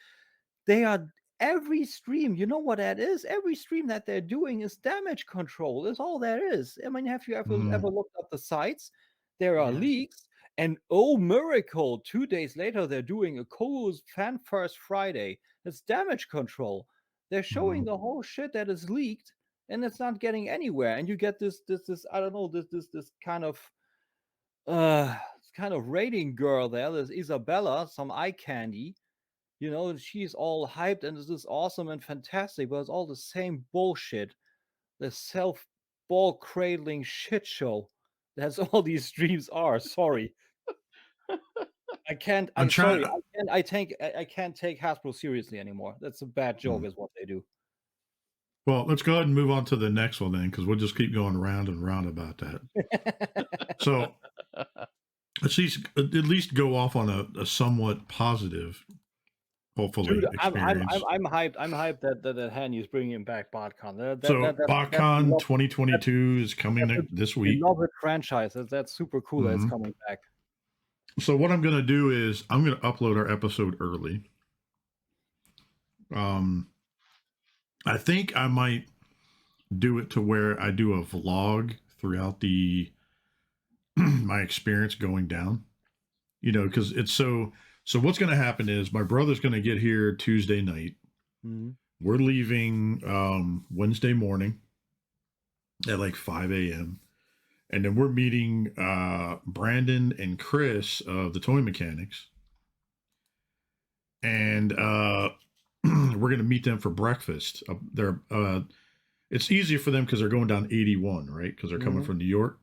They are every stream. You know what that is? Every stream that they're doing is damage control. Is all there is. I mean, have you ever looked up the sites? There are
Yeah.
leaks, and oh miracle! 2 days later, they're doing a Cool's Fan First Friday. It's damage control. They're showing the whole shit that is leaked, and it's not getting anywhere. And you get this I don't know, this kind of rating girl there. There's Isabella, some eye candy. You know, she's all hyped and this is awesome and fantastic, but it's all the same bullshit. The self ball cradling shit show. That's all these streams are. Sorry. I can't.
I'm
I'm sorry.
trying.
I can't take Hasbro seriously anymore. That's a bad joke, is what they do.
Well, let's go ahead and move on to the next one then, because we'll just keep going round and round about that. So let's at least go off on a somewhat positive, hopefully,
Dude,
experience.
I'm hyped. I'm hyped that Hanny is bringing back BotCon.
BotCon 2022 is coming this week.
Beloved franchise. That's super cool that it's coming back.
So what I'm going to do is I'm going to upload our episode early. I think I might do it to where I do a vlog throughout my experience going down, you know, because it's so what's going to happen is my brother's going to get here Tuesday night. We're leaving Wednesday morning at like 5 a.m. And then we're meeting Brandon and Chris of the Toy Mechanics. And we're going to meet them for breakfast. It's easier for them because they're going down 81, right? Because they're coming from New York.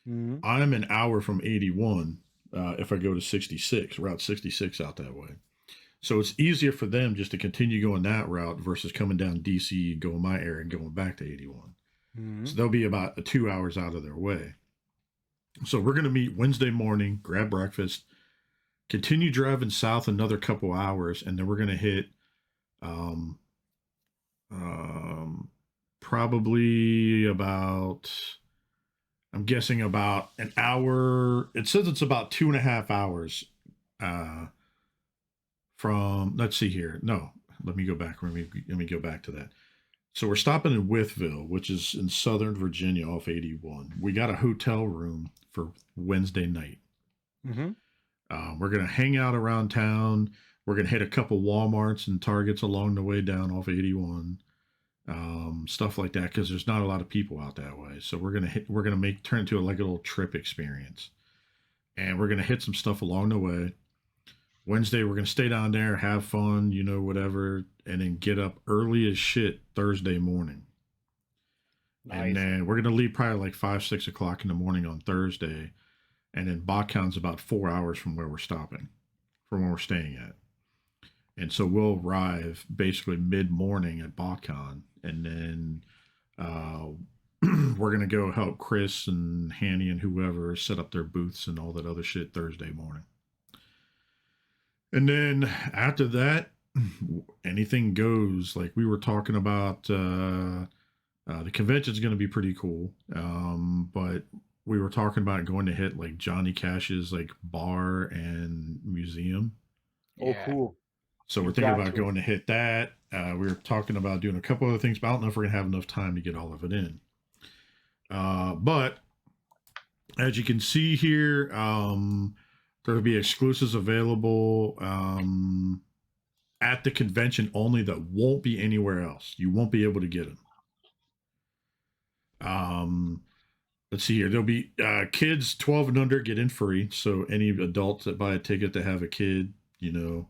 I'm an hour from 81 if I go to 66, Route 66 out that way. So it's easier for them just to continue going that route versus coming down DC, going my area and going back to 81. So they'll be about 2 hours out of their way. So we're going to meet Wednesday morning, grab breakfast, continue driving south another couple hours, and then we're going to hit probably about, I'm guessing about an hour. It says it's about 2.5 hours from, let's see here. No, let me go back. Let me go back to that. So we're stopping in Wytheville, which is in Southern Virginia off 81. We got a hotel room for Wednesday night. We're going to hang out around town. We're going to hit a couple Walmarts and Targets along the way down off 81. Stuff like that, because there's not a lot of people out that way. So we're going to turn it into like a little trip experience. And we're going to hit some stuff along the way. Wednesday, we're going to stay down there, have fun, you know, whatever, and then get up early as shit Thursday morning. Nice. And then we're going to leave probably like 5, 6 o'clock in the morning on Thursday. And then BotCon's about 4 hours from where we're staying at. And so we'll arrive basically mid-morning at BotCon. And then we're going to go help Chris and Hanny and whoever set up their booths and all that other shit Thursday morning. And then after that, anything goes. Like we were talking about, the convention's going to be pretty cool. But we were talking about going to hit like Johnny Cash's like bar and museum.
Oh, cool.
So we're
You
thinking
got
about
to.
going to hit that. We were talking about doing a couple other things, but I don't know if we're gonna have enough time to get all of it in. But as you can see here, there'll be exclusives available at the convention only that won't be anywhere else. You won't be able to get them. Let's see here. There'll be kids 12 and under get in free. So any adults that buy a ticket to have a kid, you know,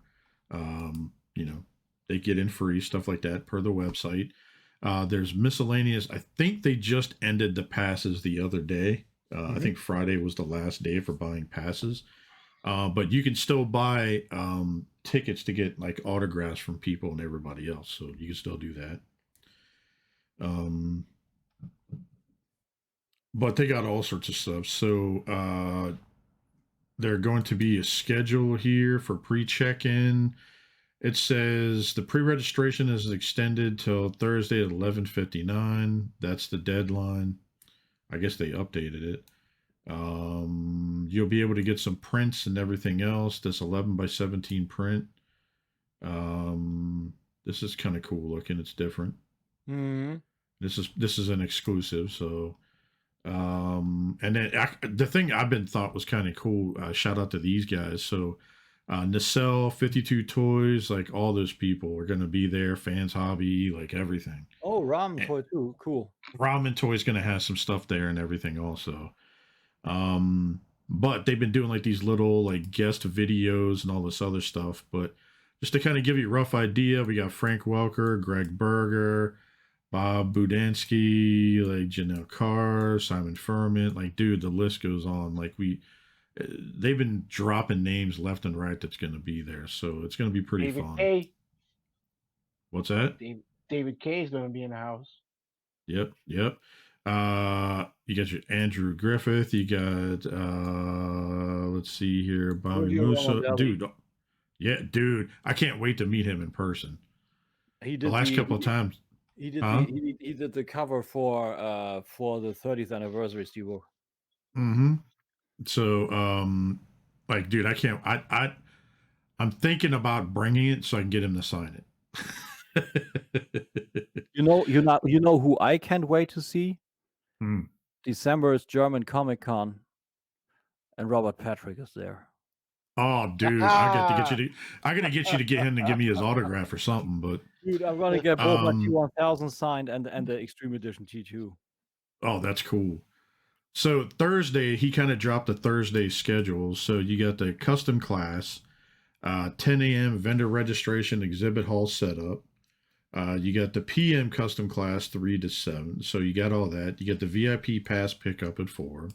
they get in free, stuff like that per the website. There's miscellaneous. I think they just ended the passes the other day. I think Friday was the last day for buying passes. But you can still buy tickets to get like autographs from people and everybody else. So you can still do that. But they got all sorts of stuff. So there's going to be a schedule here for pre-check-in. It says the pre-registration is extended till Thursday at 11:59. That's the deadline. I guess they updated it. You'll be able to get some prints and everything else. This 11x17 print. This is kind of cool looking. It's different. This is an exclusive. So, and then the thing I've been thought was kind of cool. Shout out to these guys. So, Nacelle, 52 Toys, like all those people are going to be there. Fans Hobby, like everything.
Oh, Ramen Toy too. Cool.
Ramen Toy's going to have some stuff there and everything also. But they've been doing like these little like guest videos and all this other stuff. But just to kind of give you a rough idea, we got Frank Welker, Greg Berger, Bob Budansky, like Janelle Carr, Simon Furman. Like, dude, the list goes on. Like they've been dropping names left and right that's going to be there. So it's going to be pretty
David
fun.
K.
What's that?
David K is going to be in the house.
Yep. You got your Andrew Griffith. You got let's see here, Bobby Musso. Dude, yeah, dude. I can't wait to meet him in person.
He did
the last couple of times.
He did he did the cover for the 30th anniversary steelbook.
So like, dude, I can't. I'm thinking about bringing it so I can get him to sign it.
You know who I can't wait to see? December's German Comic Con, and Robert Patrick is there.
Oh, dude, I gotta get you to get him to give me his autograph or something. But
dude, I'm gonna get both my T1000 signed and the Extreme Edition T2.
Oh, that's cool. So Thursday, he kind of dropped the Thursday schedule. So you got the custom class, 10 a.m. vendor registration, exhibit hall setup. You got the PM custom class 3 to 7. So you got all that. You get the VIP pass pickup at 4.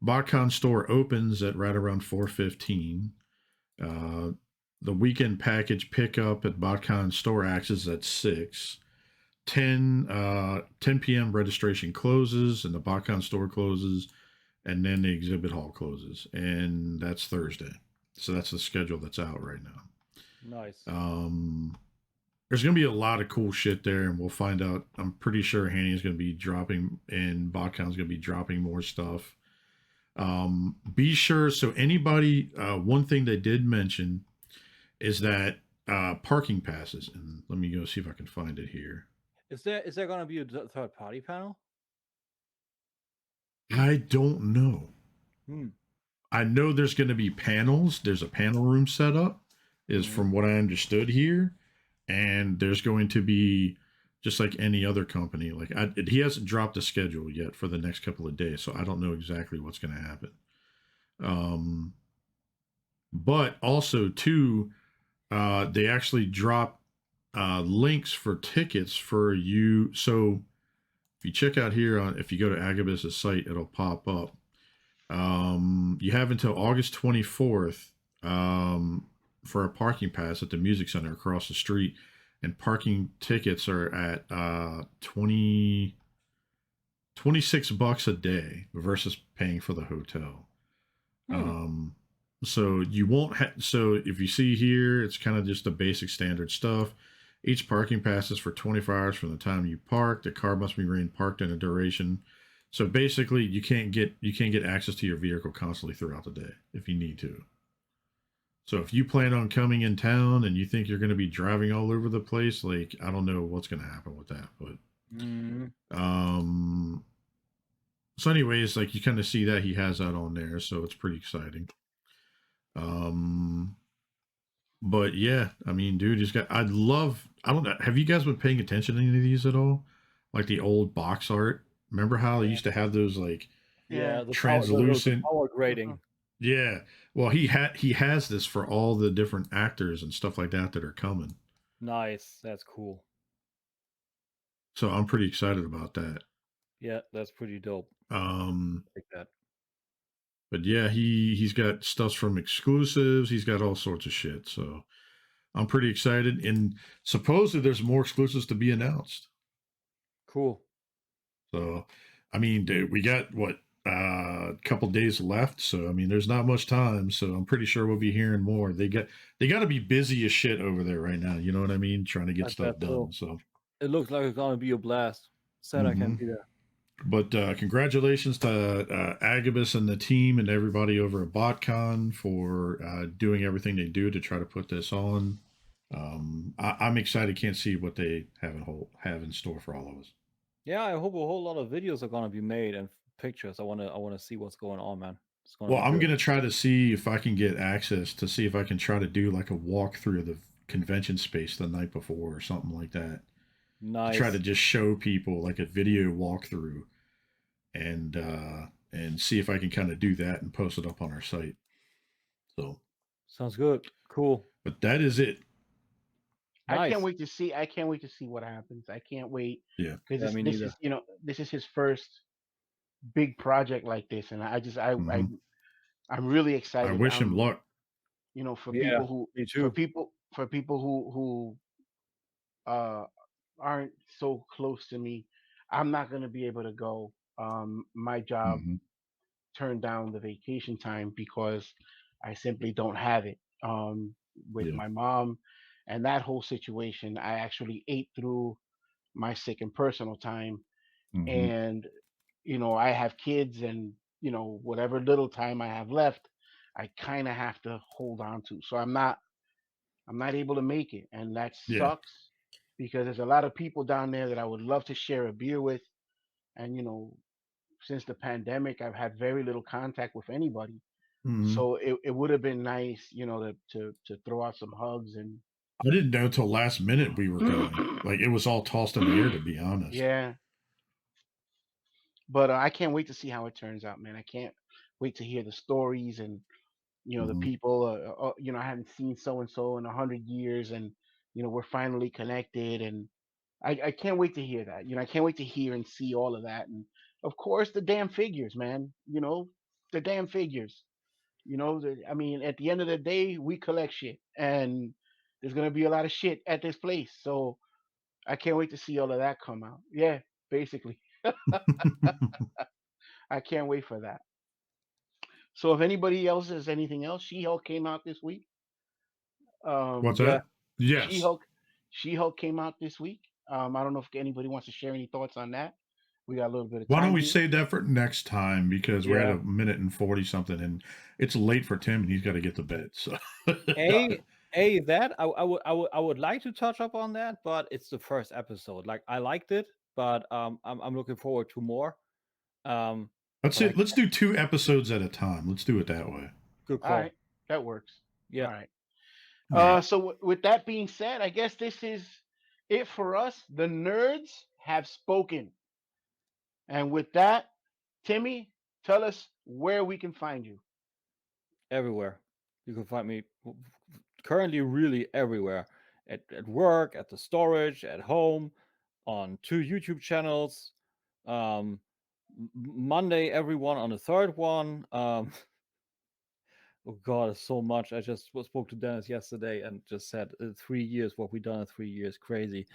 BotCon store opens at right around 4:15. The weekend package pickup at BotCon store access at 6. 10 p.m. registration closes and the BotCon store closes, and then the exhibit hall closes, and that's Thursday. So that's the schedule that's out right now.
Nice.
There's going to be a lot of cool shit there, and we'll find out. I'm pretty sure Hanny is going to be dropping, and BotCon's going to be dropping more stuff. Be sure, so anybody, one thing they did mention is that parking passes, and let me go see if I can find it here.
Is there going to be a third party panel?
I don't know. I know there's going to be panels. There's a panel room set up, is from what I understood here. And there's going to be, just like any other company, like he hasn't dropped a schedule yet for the next couple of days, so I don't know exactly what's going to happen. But also, too, they actually drop links for tickets for you. So if you check out here, if you go to Agabus's site, it'll pop up. You have until August 24th for a parking pass at the Music Center across the street, and parking tickets are at $26 a day versus paying for the hotel. So you won't so if you see here, it's kind of just the basic standard stuff. Each parking pass is for 24 hours from the time you park. The car must remain parked in a duration So basically, you can't get access to your vehicle constantly throughout the day if you need to. So if you plan on coming in town and you think you're going to be driving all over the place, like I don't know what's going to happen with that, but um. So, anyways, like you kind of see that he has that on there, so it's pretty exciting. But yeah, I mean, dude, he's got. I don't know. Have you guys been paying attention to any of these at all? Like the old box art. Remember how they used to have those like
the
translucent
power grading.
Yeah. Well, he has this for all the different actors and stuff like that are coming.
Nice. That's cool.
So I'm pretty excited about that.
Yeah, that's pretty dope.
Like
that.
But yeah, he's got stuff from exclusives. He's got all sorts of shit. So I'm pretty excited. And supposedly there's more exclusives to be announced.
Cool.
So, I mean, dude, we got what a couple days left. So I mean, there's not much time. So I'm pretty sure we'll be hearing more. They got to be busy as shit over there right now. You know what I mean? Trying to get stuff done. So
it looks like it's gonna be a blast. Sad I can't be there.
But congratulations to Agabus and the team and everybody over at BotCon for doing everything they do to try to put this on. I'm excited. Can't see what they have in store for all of us.
Yeah, I hope a whole lot of videos are gonna be made and pictures. I wanna see what's going on, man.
Well, I'm gonna try to see if I can get access to see if I can try to do like a walkthrough of the convention space the night before or something like that.
Nice.
To try to just show people like a video walkthrough and see if I can kind of do that and post it up on our site. So
sounds good. Cool.
But that is it.
Nice.
I can't wait to see what happens. I can't wait.
Yeah.
Because this is this is his first big project like this, and I'm really excited.
I wish him luck.
You know, for people who aren't so close to me, I'm not going to be able to go. My job turned down the vacation time because I simply don't have it. With my mom and that whole situation, I actually ate through my sick and personal time. And, you know, I have kids and, you know, whatever little time I have left, I kind of have to hold on to. So I'm not able to make it. And that sucks because there's a lot of people down there that I would love to share a beer with. And, you know, since the pandemic, I've had very little contact with anybody. So it would have been nice, you know, to throw out some hugs. And
I didn't know till last minute we were going. Like it was all tossed in the air, to be honest.
Yeah. But I can't wait to see how it turns out, man. I can't wait to hear the stories and, you know, the people. You know, I haven't seen so and so in 100 years, and you know, we're finally connected, and I can't wait to hear that. You know, I can't wait to hear and see all of that, and of course the damn figures, man. You know, the damn figures. You know, I mean, at the end of the day, we collect shit, and there's gonna be a lot of shit at this place. So I can't wait to see all of that come out. Yeah, basically. I can't wait for that. So if anybody else has anything else, She-Hulk came out this week.
What's that? Yes.
She-Hulk came out this week. I don't know if anybody wants to share any thoughts on that. We got a little bit of time.
Why don't we save that for next time because we're at 1:40 something and it's late for Tim and he's got to get to bed. So
that I would like to touch up on that, but it's the first episode. Like I liked it, but I'm looking forward to more.
Let's do 2 episodes at a time. Let's do it that way.
Good call.
All right, that works.
Yeah.
All right. So with that being said, I guess this is it for us. The nerds have spoken. And with that, Timmy, tell us where we can find you.
Everywhere. You can find me currently really everywhere. At work, at the storage, at home, on 2 YouTube channels. Monday, everyone on the 3rd one. Oh God, it's so much. I just spoke to Dennis yesterday and just said 3 years, what we've done in 3 years. Crazy.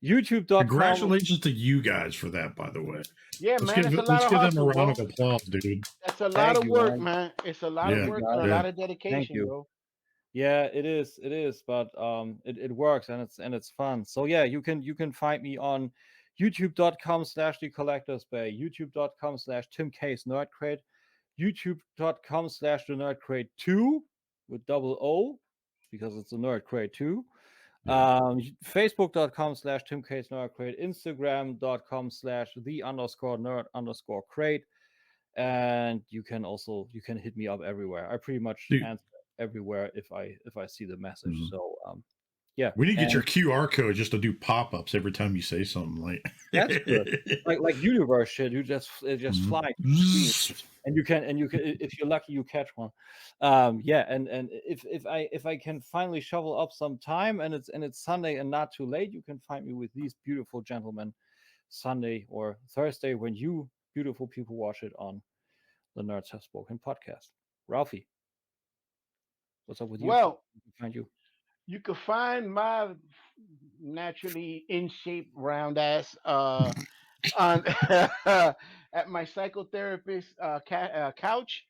YouTube.com.
Congratulations to you guys for that, by the way.
Yeah, man. Let's give them a round
of applause, dude.
That's a lot of work, man. It's a lot of work and a lot of dedication, bro.
Yeah, it is, but it works and it's fun. So yeah, you can find me on youtube.com/thecollectorsbay, youtube.com/timcase_nerdcrate, youtube.com/the_nerdcrate2 with double O because it's a Nerd Crate 2. Facebook.com/timcase_nerdcrate, Instagram.com/the_nerd_crate. And you can hit me up everywhere. I pretty much answer everywhere if I see the message.
Mm-hmm.
So yeah,
we need to get your QR code just to do pop-ups every time you say something. Like
that's good. like universe shit. You just fly to the screen. And you can if you're lucky you catch one. Yeah, and if I can finally shovel up some time and it's Sunday and not too late, you can find me with these beautiful gentlemen Sunday or Thursday when you beautiful people watch it on the Nerds Have Spoken podcast. Ralphie, what's up with you?
Well,
Find you.
You can find my naturally in shape round ass on at my psychotherapist couch.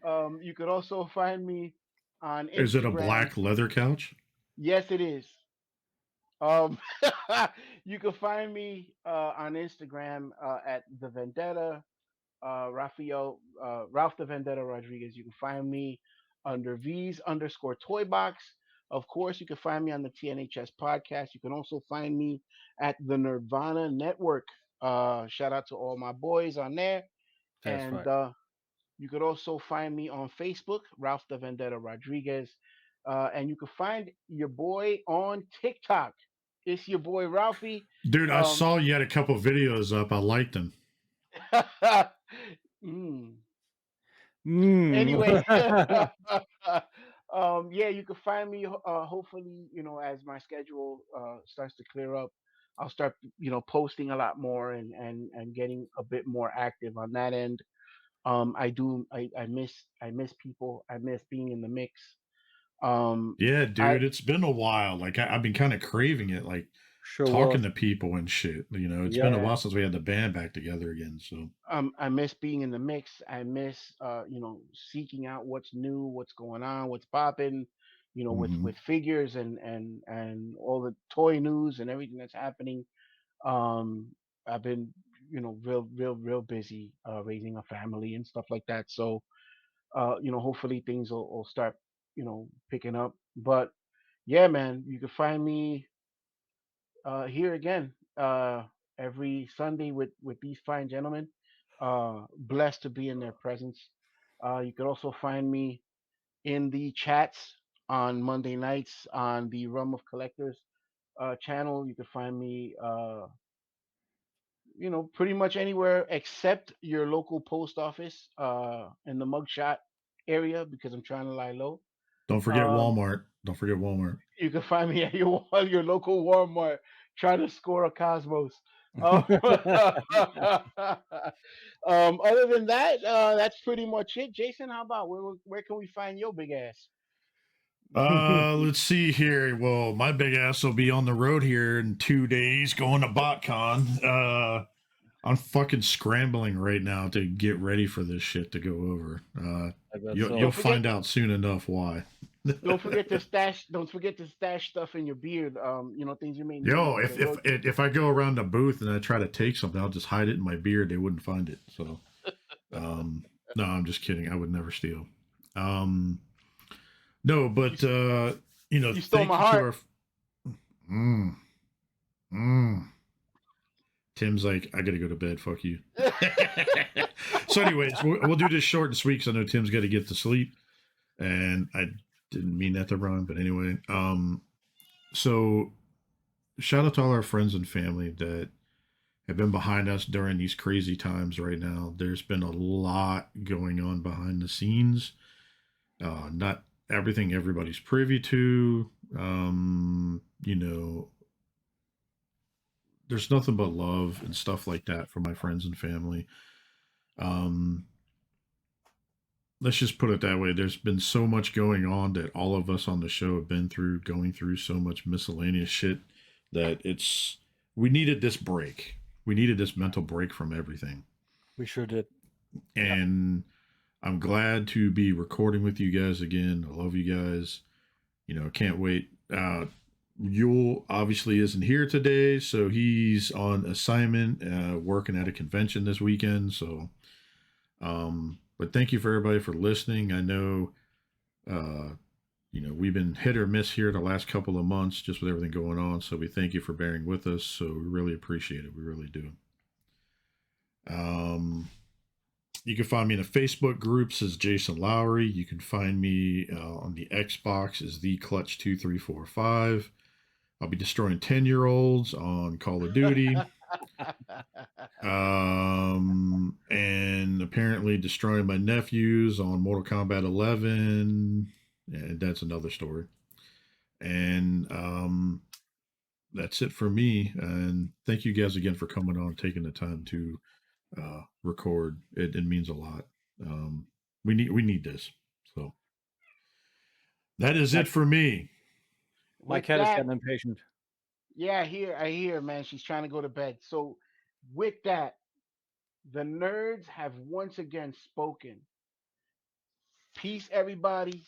You could also find me on Instagram.
Is it a black leather couch?
Yes, it is. You can find me on Instagram at the Vendetta Ralph the Vendetta Rodriguez. You can find me under V's_Toybox. Of course, you can find me on the TNHS podcast. You can also find me at the Nerdvana Network. Shout out to all my boys on there.
That's
and
right.
You could also find me on Facebook, Ralph the Vendetta Rodriguez. And you can find your boy on TikTok. It's your boy Ralphie.
Dude, I saw you had a couple videos up. I liked them.
Anyway, yeah, you can find me. Hopefully, as my schedule starts to clear up, I'll start, posting a lot more and getting a bit more active on that end. I miss people. I miss being in the mix.
Yeah, dude, it's been a while. Like I've been kind of craving it, like talking to people and shit. It's been a while since we had the band back together again. So
I miss being in the mix. I miss seeking out what's new, what's going on, what's popping, with figures and all the toy news and everything that's happening. I've been real busy raising a family and stuff like that. So hopefully things will start picking up. But yeah, man, you can find me here again every Sunday with these fine gentlemen. Blessed to be in their presence. You could also find me in the chats on Monday nights on the Rum of Collectors channel. You can find me, pretty much anywhere except your local post office in the mugshot area because I'm trying to lie low.
Don't forget Walmart. Don't forget Walmart.
You can find me at your local Walmart trying to score a Cosmos. Other than that, that's pretty much it. Jason, how about where can we find your big ass?
Let's see here. Well, my big ass will be on the road here in 2 days going to BotCon. I'm fucking scrambling right now to get ready for this shit to go over. You'll find out soon enough why.
Don't forget to stash. Don't forget to stash stuff in your beard. Things you may need.
Yo, if I go around the booth and I try to take something, I'll just hide it in my beard. They wouldn't find it. So, no, I'm just kidding. I would never steal. No, but
you stole my heart.
Tim's like, I gotta go to bed. Fuck you. So, anyways, we'll do this short and sweet because I know Tim's got to get to sleep, and I didn't mean that to rhyme, but anyway. So shout out to all our friends and family that have been behind us during these crazy times right now. There's been a lot going on behind the scenes. Not everything everybody's privy to. There's nothing but love and stuff like that for my friends and family. Let's just put it that way. There's been so much going on that all of us on the show have been through, going through so much miscellaneous shit that we needed this break. We needed this mental break from everything.
We sure did.
And I'm glad to be recording with you guys again. I love you guys. Can't wait. Yule obviously isn't here today, so he's on assignment, working at a convention this weekend. So, but thank you for everybody for listening. I know, we've been hit or miss here the last couple of months just with everything going on. So we thank you for bearing with us. So we really appreciate it. We really do. You can find me in the Facebook groups as Jason Lowery. You can find me on the Xbox as the Clutch 2345. I'll be destroying 10-year-olds on Call of Duty. And apparently destroying my nephews on Mortal Kombat 11. And that's another story. And that's it for me. And thank you guys again for coming on, taking the time to record. It means a lot. We need this. So that is it for me.
My cat is getting impatient.
Yeah, I hear, man. She's trying to go to bed. So with that, the nerds have once again spoken. Peace, everybody.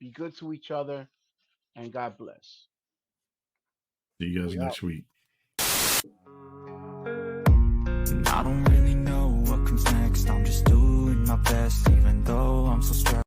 Be good to each other, and God bless.
See you guys next week.
I don't really know what comes next. I'm just doing my best, even though I'm so stressed.